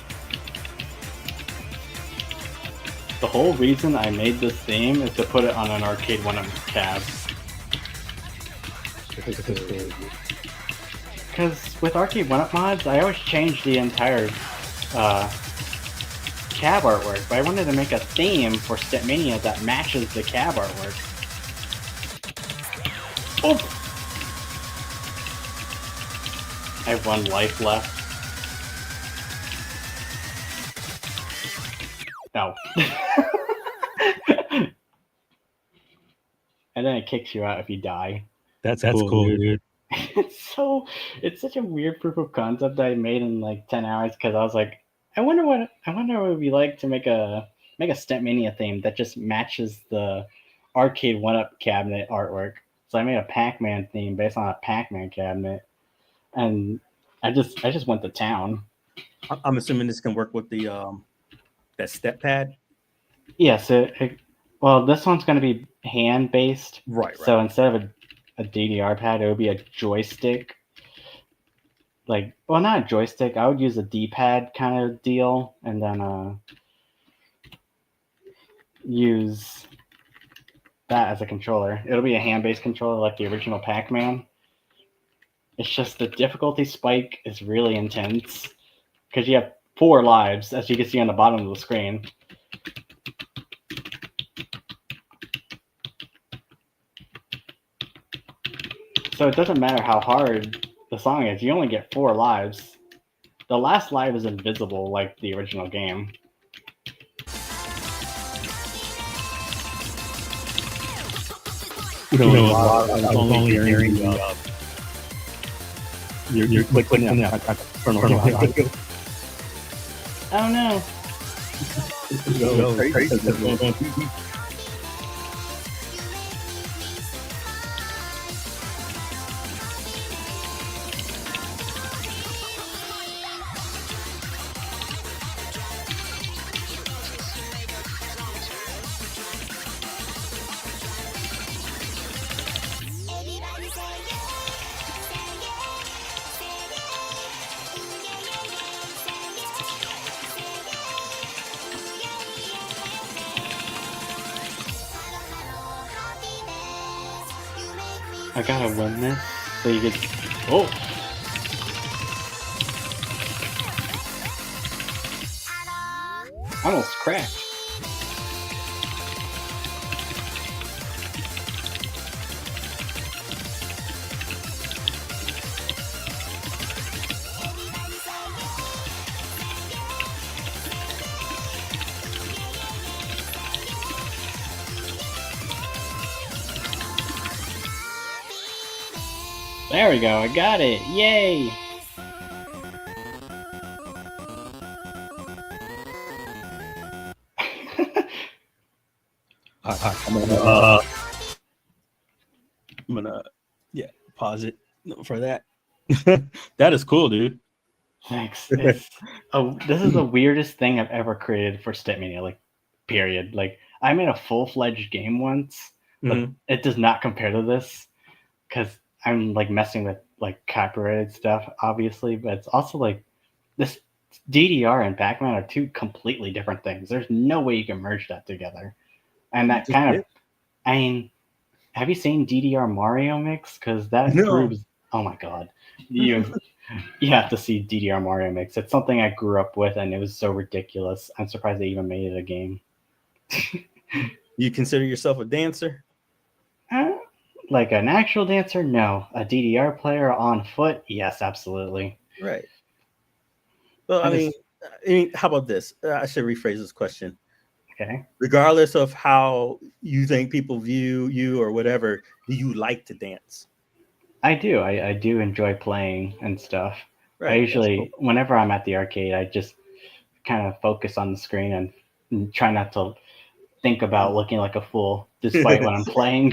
The whole reason I made this theme is to put it on an arcade 1-up cab. Because with arcade 1-up mods, I always change the entire cab artwork, but I wanted to make a theme for Stepmania that matches the cab artwork. Oh! I have 1 life left. No. And then it kicks you out if you die. That's cool, dude. It's such a weird proof of concept that I made in like 10 hours because I was like, I wonder what it would be like to make a Stepmania theme that just matches the arcade 1-up cabinet artwork. So I made a Pac-Man theme based on a Pac-Man cabinet, and I just went to town. I'm assuming this can work with the that step pad. Yes, well, this one's going to be hand based, Right. So instead of a DDR pad, it would be a joystick. Like, well, not a joystick. I would use a D-pad kind of deal, and then use that as a controller. It'll be a hand-based controller like the original Pac-Man. It's just the difficulty spike is really intense because you have 4 lives, as you can see on the bottom of the screen. So it doesn't matter how hard the song is, you only get 4 lives. The last life is invisible like the original game. You know, I was only hearing you're clicking on that. Oh no. I gotta win this so you get. Oh! I almost cracked. There we go, I got it! Yay! I'm gonna pause it for that. That is cool, dude. Thanks. This is the weirdest thing I've ever created for Stepmania, like, period. Like, I made a full-fledged game once, but it does not compare to this, because I'm, like, messing with, like, copyrighted stuff, obviously, but it's also, like, this DDR and Pac-Man are 2 completely different things. There's no way you can merge that together. And that kind of, I mean, have you seen DDR Mario Mix? Because that proves, oh my god, you have to see DDR Mario Mix. It's something I grew up with, and it was so ridiculous. I'm surprised they even made it a game. You consider yourself a dancer? Like an actual dancer? No. A DDR player on foot? Yes, absolutely. Right. Well, I mean, how about this? I should rephrase this question. Okay. Regardless of how you think people view you or whatever, do you like to dance? I do. I do enjoy playing and stuff. Right, I usually, whenever I'm at the arcade, I just kind of focus on the screen and try not to think about looking like a fool despite what I'm playing.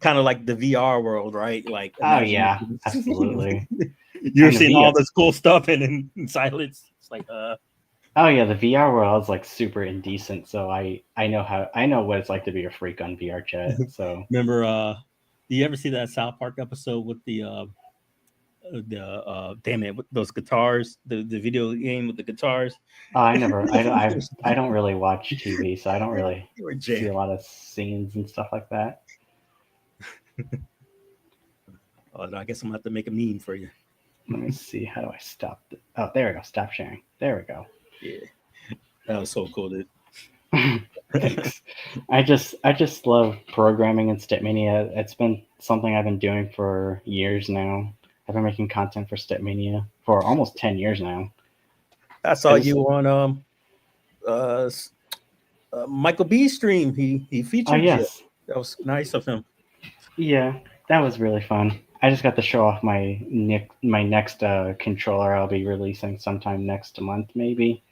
Kind of like the VR world, right? Like, oh yeah, absolutely. You're seeing all this cool stuff and in silence. It's like, oh yeah, the VR world is like super indecent. So I know what it's like to be a freak on VR chat. So remember, do you ever see that South Park episode with the damn it, with those guitars, the video game with the guitars? Oh, I don't really watch TV, so I don't really see a lot of scenes and stuff like that. Oh, I guess I'm gonna have to make a meme for you. Let me see. How do I stop? Oh, there we go. Stop sharing. There we go. Yeah, that was so cool, dude. Thanks. I just love programming in Stepmania. It's been something I've been doing for years now. I've been making content for Stepmania for almost 10 years now. I saw you on Michael B's stream. He featured you. Yes. That was nice of him. Yeah, that was really fun. I just got to show off my next controller I'll be releasing sometime next month, maybe.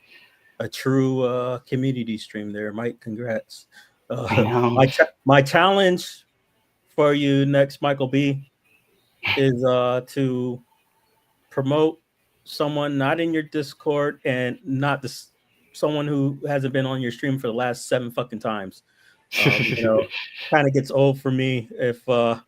A true community stream there, Mike. Congrats. I know. My challenge for you next, Michael B, is to promote someone not in your Discord and not someone who hasn't been on your stream for the last 7 fucking times. Kind of gets old for me if we're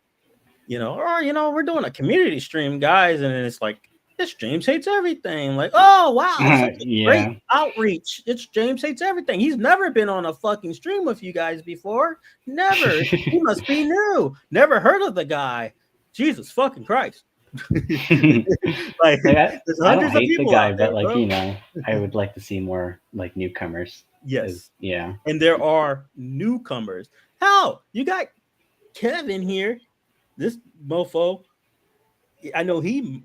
doing a community stream, guys, and then it's like, it's James Hates Everything. Like, oh wow, great outreach. It's James Hates Everything. He's never been on a fucking stream with you guys before. Never. He must be new. Never heard of the guy. Jesus fucking Christ. I don't hate the guy, but I would like to see more like newcomers. Yes. Yeah. And there are newcomers. Hell, you got Kevin here. This mofo. I know he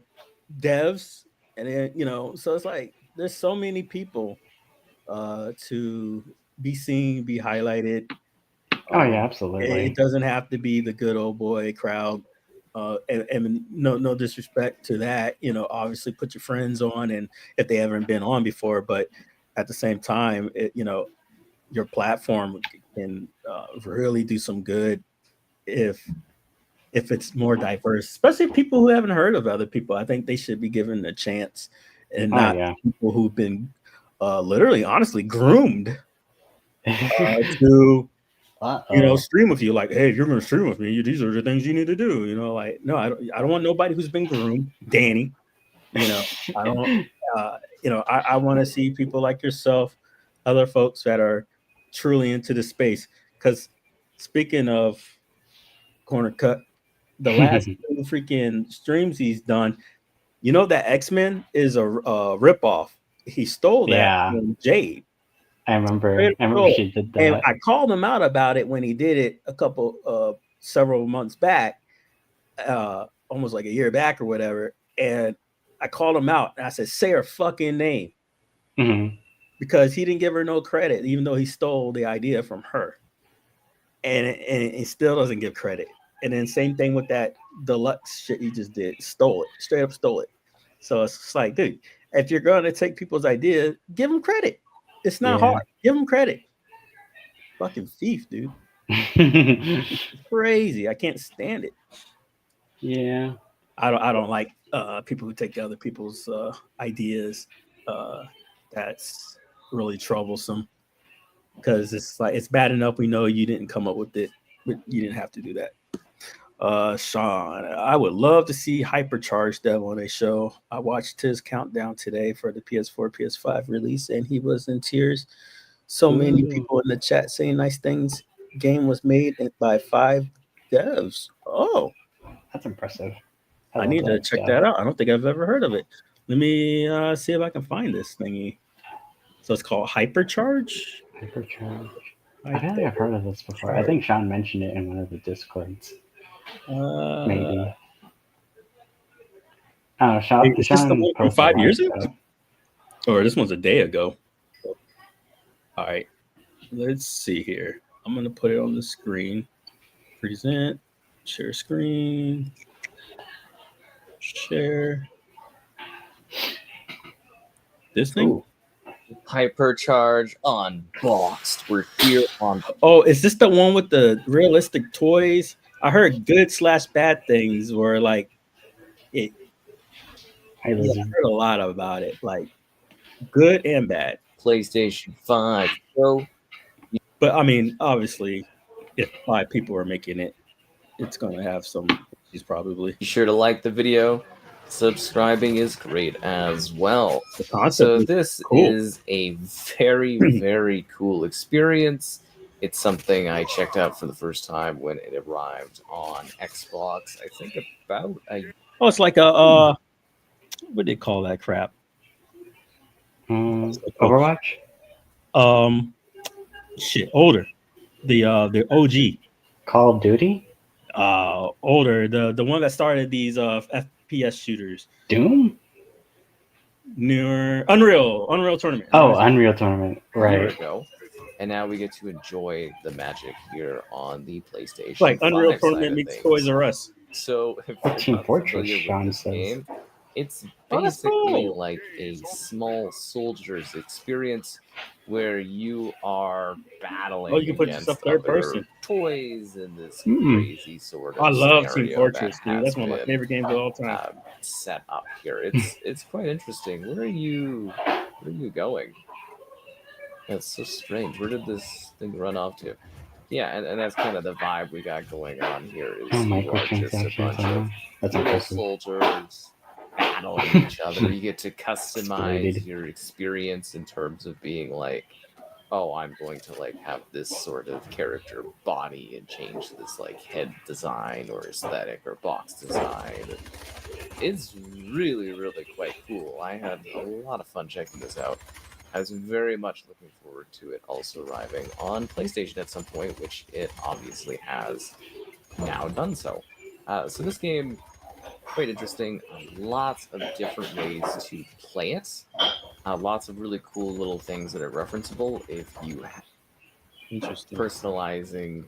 devs, and then so it's like there's so many people to be seen, be highlighted. Oh yeah, absolutely. It doesn't have to be the good old boy crowd. And no disrespect to that, obviously put your friends on, and if they haven't been on before, but at the same time, your platform can really do some good if it's more diverse, especially people who haven't heard of other people. I think they should be given a chance, and not people who've been literally, honestly, groomed to stream with you. Like, hey, if you're going to stream with me, these are the things you need to do. No, I don't want nobody who's been groomed, Danny. I don't. I want to see people like yourself, other folks that are truly into the space. Because speaking of Corner Cut, the last 2 freaking streams he's done, that X-Men is a ripoff. He stole that from Jade. I remember she did that. And I called him out about it when he did it several months back, almost like a year back or whatever. And I called him out and I said, say her fucking name. Mm-hmm. Because he didn't give her no credit, even though he stole the idea from her. And it still doesn't give credit. And then same thing with that deluxe shit he just did. Stole it. Straight up stole it. So it's just like, dude, if you're going to take people's ideas, give them credit. It's not hard. Give them credit. Fucking thief, dude. It's crazy. I can't stand it. Yeah. I don't like people who take other people's ideas. That's really troublesome. Because it's like, it's bad enough we know you didn't come up with it, but you didn't have to do that. Sean, I would love to see Hypercharged Dev on a show. I watched his countdown today for the PS4, PS5 release, and he was in tears. So many people in the chat saying nice things. Game was made by 5 devs. Oh, that's impressive. I need to check that out. I don't think I've ever heard of it. Let me see if I can find this thingy. So it's called Hypercharge. Hypercharge. I don't think I've heard of this before. I think Sean mentioned it in one of the Discords. Maybe. Oh, Sean. Is this the one from 5 years ago? Or this one's a day ago. All right. Let's see here. I'm going to put it on the screen. Present. Share screen. Share. This thing? Ooh. Hypercharge Unboxed. We're here on. Oh, is this the one with the realistic toys? I heard good/bad things were like it. I heard a lot about it, like good and bad. PlayStation 5 Pro. But I mean, obviously, if 5 people are making it, it's going to have some issues probably. Be sure to like the video. Subscribing is great as well. So this is a very, very cool experience. It's something I checked out for the first time when it arrived on Xbox. I think about a. Oh, it's like a what do they call that crap? Overwatch. Shit, older. The OG. Call of Duty. Older. The one that started these FPS FPS shooters. Doom? Newer Unreal Tournament. Oh, Unreal Tournament. There Right. we go. And now we get to enjoy the magic here on the PlayStation It's like Unreal 5 side Tournament of meets things. Toys R Us. So if Or you're Team not Fortress, familiar Sean with this says. game, it's Oh, that's basically cool. like a small soldier's experience where you are battling Oh, you can put against yourself third other person. toys in this Mm. crazy sort of I love Team scenario Fortress, that dude. has That's one of my been favorite games of all time. set up here. It's quite interesting. Where are you going? That's so strange. Where did this thing run off to? Yeah, and that's kind of the vibe we got going on here. Is Oh, you are just a microtransactions. bunch I of know. That's little impressive. soldiers battling each other. You get to customize Exploited. your experience in terms of being like, oh, I'm going to like have this sort of character body and change this like head design or aesthetic or box design. It's really, really quite cool. I had a lot of fun checking this out. I was very much looking forward to it also arriving on PlayStation at some point, which it obviously has now done so. So this game, quite interesting. Lots of different ways to play it. Lots of really cool little things that are referenceable if you Interesting. personalizing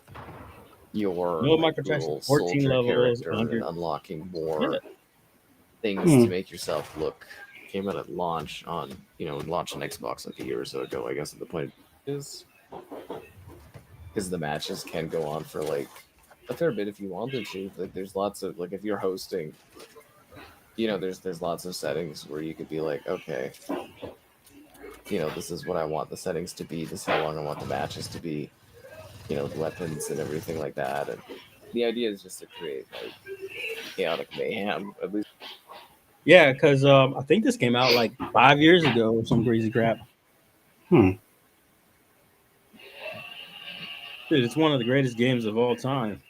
your No like, microtransactions. little 14 soldier levels. character 100. and unlocking more Yeah. things to make yourself look. Came out at launch on launch on Xbox like a year or so ago. I guess at the point is because the matches can go on for like a fair bit if you wanted to. Like there's lots of like if you're hosting, there's lots of settings where you could be like, okay, this is what I want the settings to be. This is how long I want the matches to be. The weapons and everything like that. And the idea is just to create like chaotic mayhem at least. Yeah, because I think this came out like 5 years ago or some crazy crap. Dude, it's one of the greatest games of all time.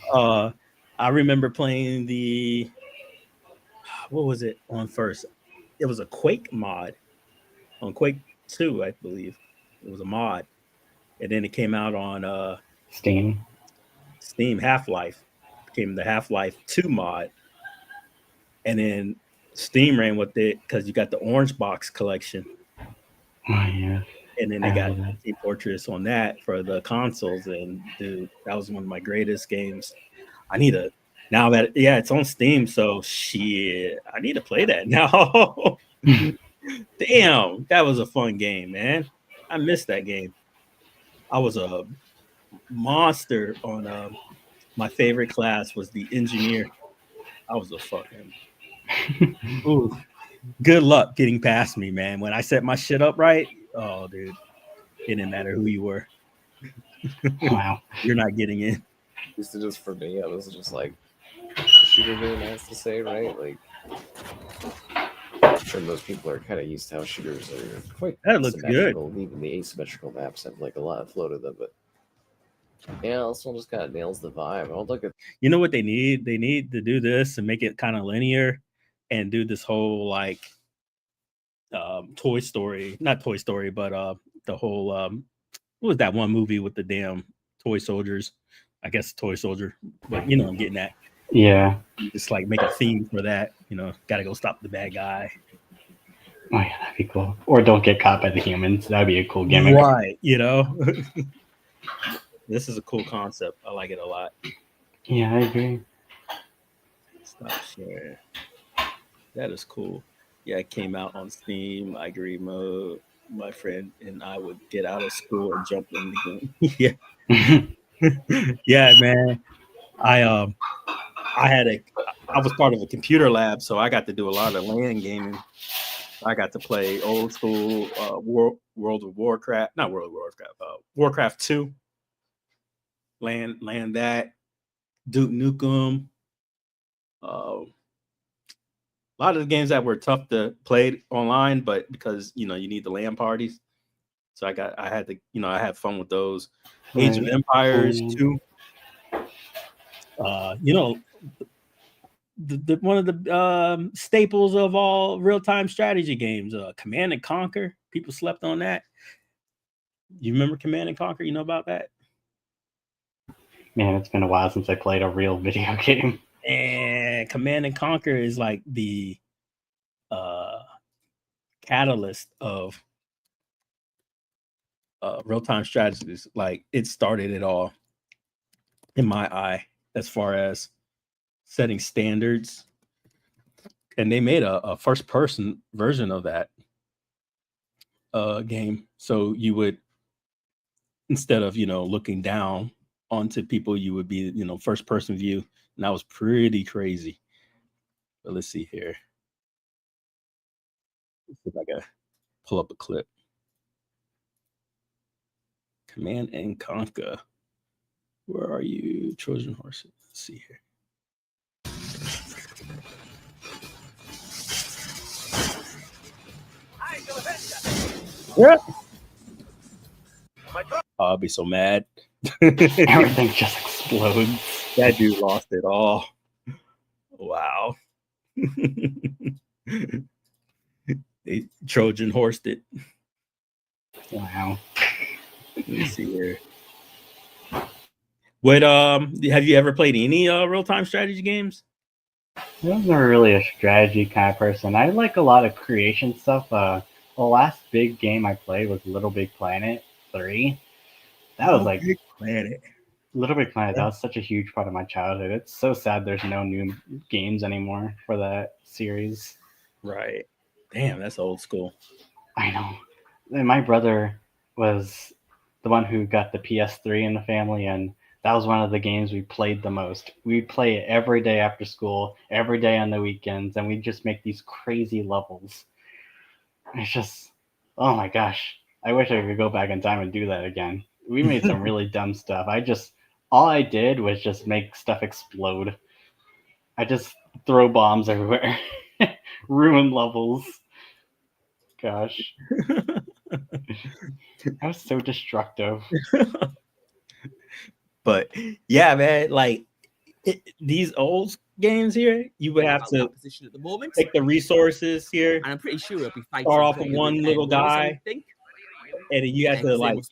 I remember playing what was it on first? It was a Quake mod on Quake 2, I believe. It was a mod. And then it came out on Steam Half-Life. Became the Half-Life 2 mod. And then Steam ran with it because you got the Orange Box collection. Oh, yeah. And then they got Team Fortress on that for the consoles. And dude, that was one of my greatest games. Now that it's on Steam, so shit, I need to play that now. Damn, that was a fun game, man. I missed that game. I was a monster on my favorite class was the engineer. I was a fucking ooh. Good luck getting past me, man. When I set my shit up right, oh dude, it didn't matter who you were. Wow. You're not getting in. At least it is for me. I was just like, shooter game has to say, right? Like, I'm sure most people are kind of used to how shooters are quite symmetrical. Good. Even the asymmetrical maps have like a lot of flow to them, but yeah, this one just kind of nails the vibe. I'll look at. You know what they need? They need to do this and make it kind of linear, and do this whole like Toy Story, not Toy Story, but the whole what was that one movie with the damn toy soldiers? I guess Toy Soldier, but you know I'm getting at. Yeah. Just like make a theme for that. Got to go stop the bad guy. Oh yeah, that'd be cool. Or don't get caught by the humans. That'd be a cool gimmick. Right. This is a cool concept. I like it a lot. Yeah, I agree. Stop sharing. That is cool. Yeah, it came out on Steam. I agree mode. My friend and I would get out of school and jump in the game. Yeah. Yeah, man. I was part of a computer lab, so I got to do a lot of LAN gaming. I got to play old school World of Warcraft, not World of Warcraft, Warcraft 2. LAN that, Duke Nukem. A lot of the games that were tough to play online, but because you need the LAN parties, so I had to I had fun with those. Right. Age of Empires 2. The one of the staples of all real-time strategy games, Command and Conquer. People slept on that. You remember Command and Conquer? You know about that? Man, it's been a while since I played a real video game. And man, Command and Conquer is like the catalyst of real-time strategies. Like it started it all in my eye as far as setting standards. And they made a first-person version of that game. So you would, instead of, looking down onto people, you would be, first-person view. And that was pretty crazy. But let's see here. Let's see if I can pull up a clip. Command and Conquer. Where are you, Trojan horses? Let's see here. Yeah. Oh, I'll be so mad. Everything just explodes. That dude lost it all. Wow. They Trojan horsed it. Wow. Let me see here. What have you ever played any real-time strategy games? I wasn't really a strategy kind of person. I like a lot of creation stuff. The last big game I played was Little Big Planet 3. That was like Big Planet. Little Big Planet. That was such a huge part of my childhood. It's so sad there's no new games anymore for that series. Right. Damn, that's old school. I know. And my brother was the one who got the PS3 in the family, and that was one of the games we played the most. We'd play it every day after school, every day on the weekends, and we'd just make these crazy levels. It's just, oh my gosh. I wish I could go back in time and do that again. We made some really dumb stuff. All I did was just make stuff explode. I just throw bombs everywhere. Ruin levels. Gosh. I was so destructive. But yeah, man, like these old games here, you would have to position at the moment. take the resources here. And I'm pretty sure it'll be fighting. Start off with one little guy, and then you have to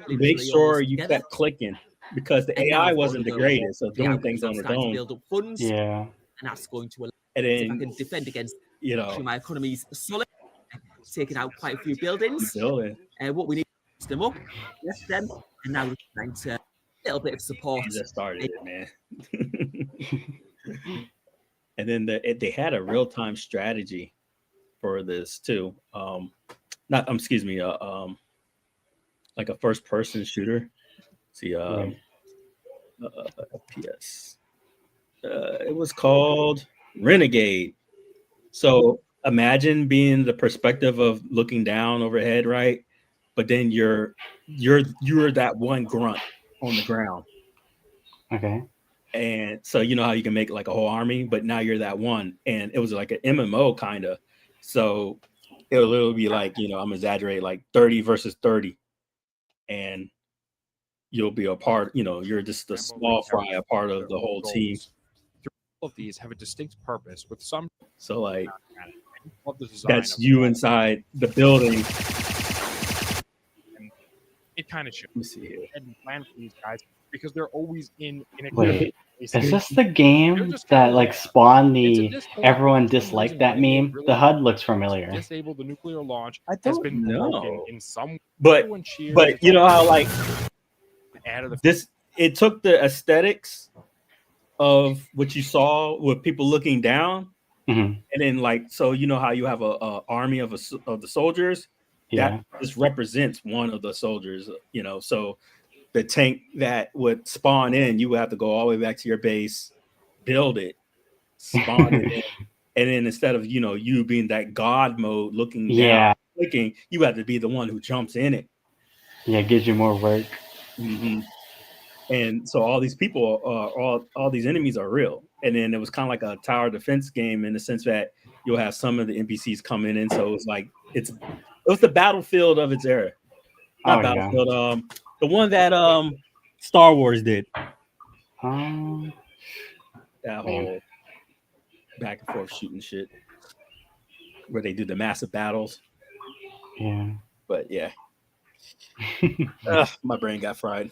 make sure you kept clicking because the AI wasn't the greatest, so doing things on its own. Build up funds, yeah, and that's going to allow and then I can defend against. My economy's solid, taking out quite a few buildings. What we need is them up, yes, them, and now we're trying to. Little bit of support. You just started it, man. And then they had a real-time strategy for this too. Like a first-person shooter. See, FPS. It was called Renegade. So imagine being the perspective of looking down overhead, right? But then you're that one grunt on the ground. Okay. And so you know how you can make like a whole army, but now you're that one. And it was like an MMO kind of. So it'll literally be like, I'm exaggerating, like 30 versus 30. And you'll be a part, you're just a small fry, a part of the whole team. All of these have a distinct purpose with some. So like that's you inside the building. It kind of should. Let me see here. And plan for these guys because they're always in a. Wait, is this the game that like spawned the everyone disliked that meme? The HUD looks familiar. Disable the nuclear launch. I has don't been know. broken in some. But you know how like this, it took the aesthetics of what you saw with people looking down, and then like so you know how you have a army of the soldiers. That just represents one of the soldiers, so the tank that would spawn in, you would have to go all the way back to your base, build it, spawn it in. And then instead of, you being that God mode looking down, clicking, you have to be the one who jumps in it. Yeah, it gives you more work. Mm-hmm. And so all these people, all these enemies are real. And then it was kind of like a tower defense game in the sense that you'll have some of the NPCs coming in. So it was like, it was the Battlefield of its era. Not Battlefield, the one that Star Wars did. That whole back and forth shooting shit. Where they do the massive battles. Yeah. But yeah. My brain got fried.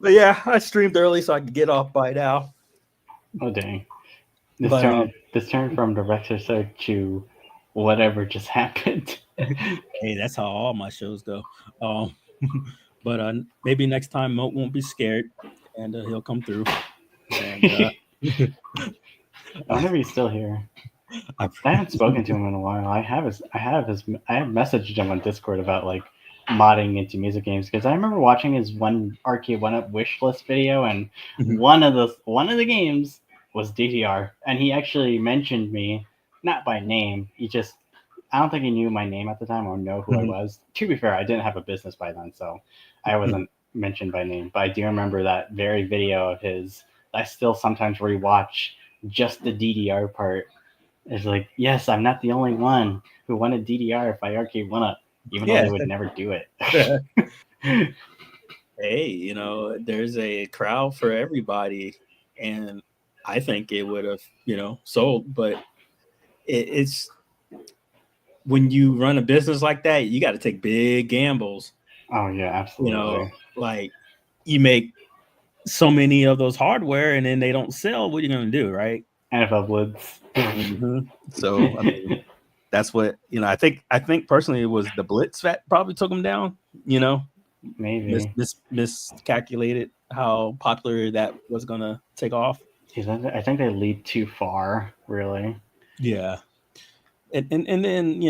But yeah, I streamed early so I could get off by now. Oh dang. This turned from TheRexerShow to whatever just happened. Hey, that's how all my shows go. But maybe next time Moat won't be scared, and he'll come through. And I wonder if he's still here. I haven't spoken to him in a while. I have messaged him on Discord about like modding into music games because I remember watching his one Arcade 1-Up wish list video, and one of the games was DDR, and he actually mentioned me, not by name. I don't think he knew my name at the time or know who I was. To be fair, I didn't have a business by then, so I wasn't mentioned by name. But I do remember that very video of his. I still sometimes rewatch just the DDR part. It's like, yes, I'm not the only one who wanted DDR by Arcade 1-Up, even though they would never do it. Hey, there's a crowd for everybody, and I think it would have, sold. But it's when you run a business like that, you got to take big gambles. Oh yeah, absolutely. Like you make so many of those hardware, and then they don't sell. What are you going to do, right? NFL Blitz. So I mean, that's what I think personally it was the Blitz that probably took them down. Maybe miscalculated how popular that was going to take off. I think they lead too far, really. Yeah. And then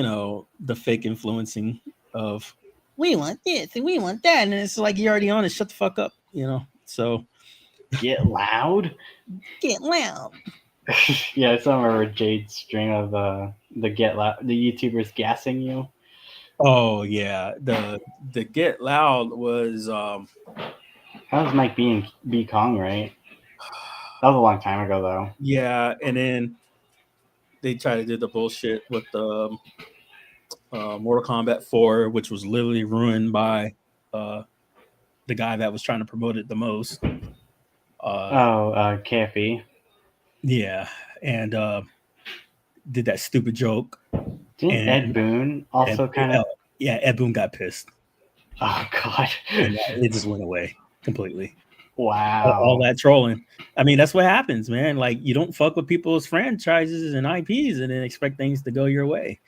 the fake influencing of we want this and we want that, and it's like you're already on it. Shut the fuck up, So get loud. Yeah, I still remember Jade's stream of the YouTubers gassing you. Oh yeah, the Get Loud was that was Mike B Kong, right? That was a long time ago though. Yeah, and then they tried to do the bullshit with the Mortal Kombat 4, which was literally ruined by the guy that was trying to promote it the most. KFE. Yeah, and did that stupid joke. Didn't Ed Boon also kind of? Yeah, Ed Boon got pissed. Oh God! And it just went away completely. Wow. All that trolling. I mean, that's what happens, man. Like you don't fuck with people's franchises and IPs and then expect things to go your way.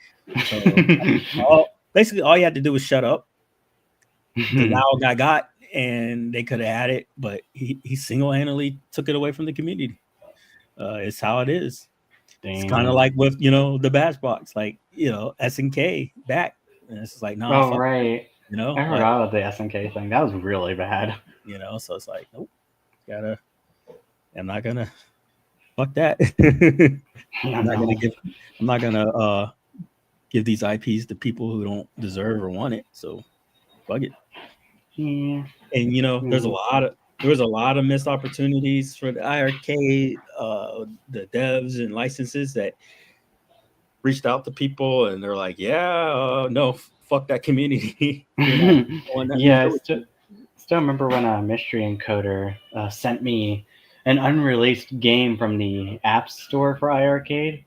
So basically all you had to do was shut up. The loud guy got, and they could have had it, but he single-handedly took it away from the community. It's how it is. Damn. It's kind of like with the Bash Box, like SNK back, and it's like oh right, I forgot about the SNK thing. That was really bad. So it's like nope, I'm not gonna fuck that. I'm not gonna give these IPs to people who don't deserve or want it. So fuck it. Yeah. And there was a lot of missed opportunities for the IRK, the devs and licenses that reached out to people and they're like, no, fuck that community. Yeah, still remember when Mystery Encoder sent me an unreleased game from the App Store for iArcade,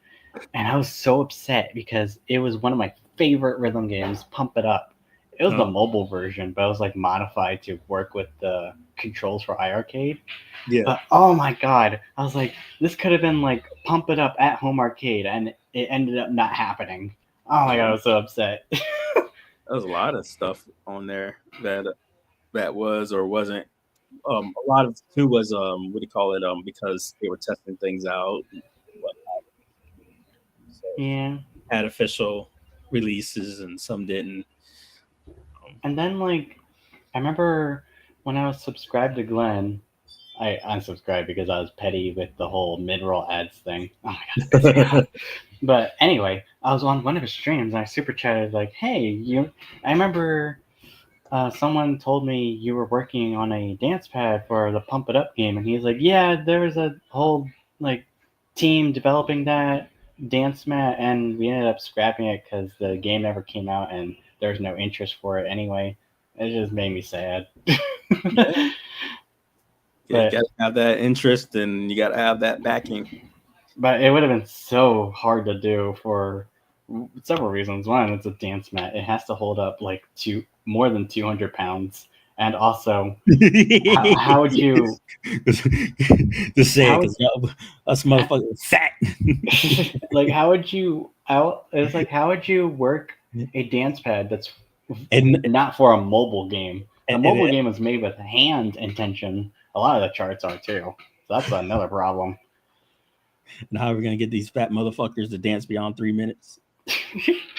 and I was so upset because it was one of my favorite rhythm games, Pump It Up. It was the mobile version, but it was like modified to work with the controls for iArcade. Yeah. But, oh my God. I was like, this could have been like Pump It Up at home arcade, and it ended up not happening. Oh my God, I was so upset. There's a lot of stuff on there that was or wasn't. A lot of it too was what do you call it? Because they were testing things out. And whatnot. So had official releases and some didn't. And then I remember when I was subscribed to Glen, I unsubscribed because I was petty with the whole mid-roll ads thing. Oh my God. But anyway, I was on one of his streams and I super chatted like, hey, I remember someone told me you were working on a dance pad for the Pump It Up game. And he's like, yeah, there was a whole team developing that dance mat, and we ended up scrapping it because the game never came out and there's no interest for it anyway. It just made me sad. You gotta have that interest and you gotta have that backing. But it would have been so hard to do for several reasons. One, it's a dance mat. It has to hold up more than 200 pounds. And also, how would you just say it, because us motherfuckers fat. like how would you work a dance pad that's not for a mobile game? A mobile game is made with hand intention. A lot of the charts are too. So that's another problem. And how are we gonna get these fat motherfuckers to dance beyond 3 minutes?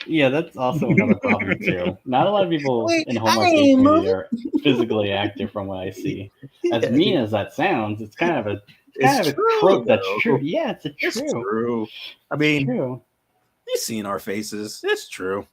Yeah, that's also another problem too. Not a lot of people in home arcade community are physically active, from what I see. As mean as that sounds, it's kind of a trope that's true. Yeah, it's true. I mean, true. You've seen our faces. It's true.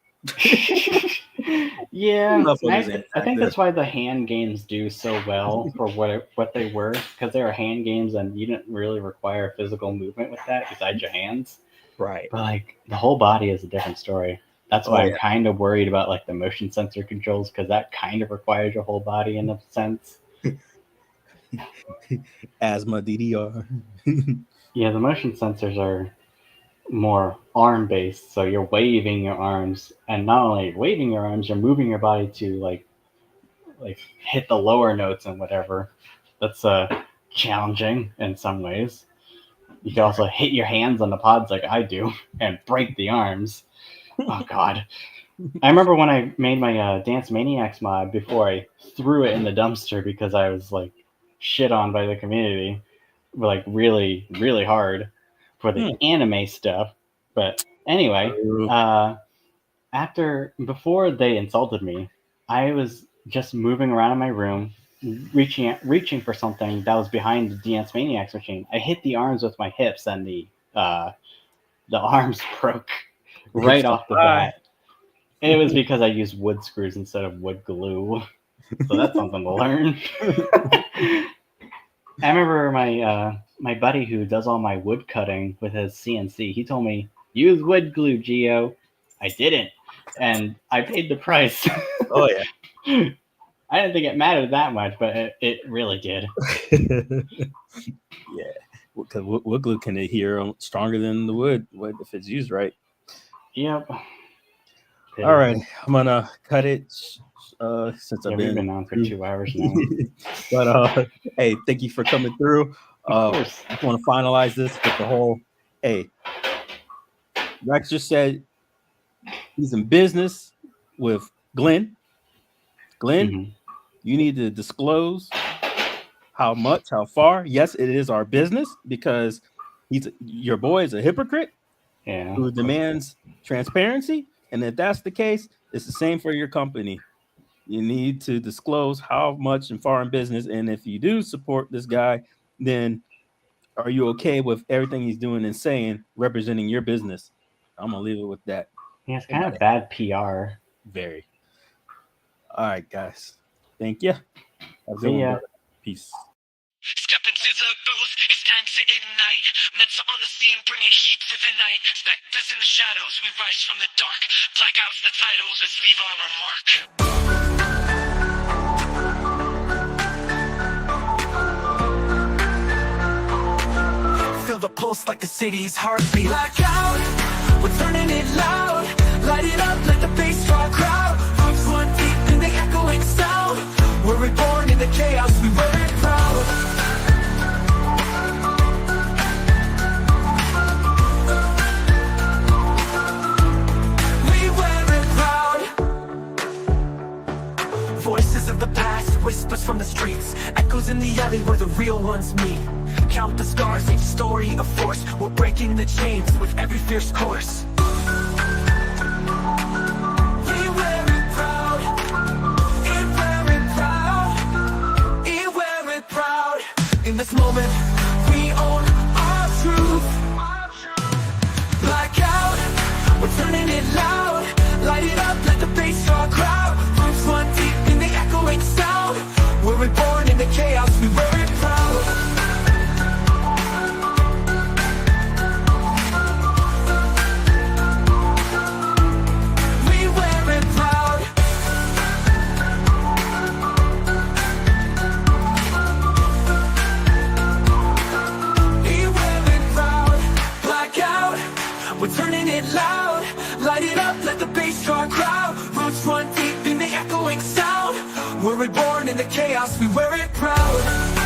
Yeah, I think that's why the hand games do so well for what they were, because they were hand games and you didn't really require physical movement with that besides your hands. Right. But like the whole body is a different story. That's why I'm kind of worried about like the motion sensor controls, because that kind of requires your whole body in a sense. Asthma DDR. Yeah, the motion sensors are more arm based, so you're waving your arms, and not only waving your arms, you're moving your body to like hit the lower notes and whatever. That's challenging in some ways. You can also hit your hands on the pods like I do and break the arms. Oh god. I remember when I made my Dance Maniacs mod before I threw it in the dumpster because I was like shit on by the community, like really, really hard for the anime stuff. But anyway, before they insulted me, I was just moving around in my room, reaching for something that was behind the Dance Maniacs machine. I hit the arms with my hips, and the arms broke right off the bat. It was because I used wood screws instead of wood glue. So that's something to learn. I remember my buddy who does all my wood cutting with his CNC, he told me, use wood glue, Gio. I didn't. And I paid the price. Oh, yeah. I didn't think it mattered that much, but it really did. Yeah. Because wood glue can adhere stronger than the wood if it's used right. Yep. All right. I'm going to cut it since I've been on for 2 hours now. But hey, thank you for coming through. I want to finalize this with the whole, hey, Rex just said he's in business with Glen. Glen, you need to disclose how much, how far. Yes, it is our business because your boy is a hypocrite who demands transparency. And if that's the case, it's the same for your company. You need to disclose how much and far in business. And if you do support this guy, then are you okay with everything he's doing and saying, representing your business? I'm going to leave it with that. Yeah, it's kind of bad PR. Very. All right, guys. Thank you. See ya. Peace. Step into the booth, it's time to ignite. Mensa on the scene, bringing heat to the night. Spectres in the shadows, we rise from the dark. Blackouts the titles, let's leave our mark. Feel the pulse like the city's heartbeat. Blackout, we're turning it loud. Light it up, let the bass draw a crowd. Roots one deep in the echoing sound. We're reborn in the chaos, we wear it proud. We wear it proud. Voices of the past, whispers from the streets. Echoes in the alley where the real ones meet. Count the scars, each story a force. We're breaking the chains with every fierce course. In this moment, we own our truth. Blackout, we're turning it loud. Light it up, let the bass draw a crowd. Roots run deep in the echoing sound. We're reborn in the chaos, we wear it proud. We wear it proud. We're reborn in the chaos, we wear it proud.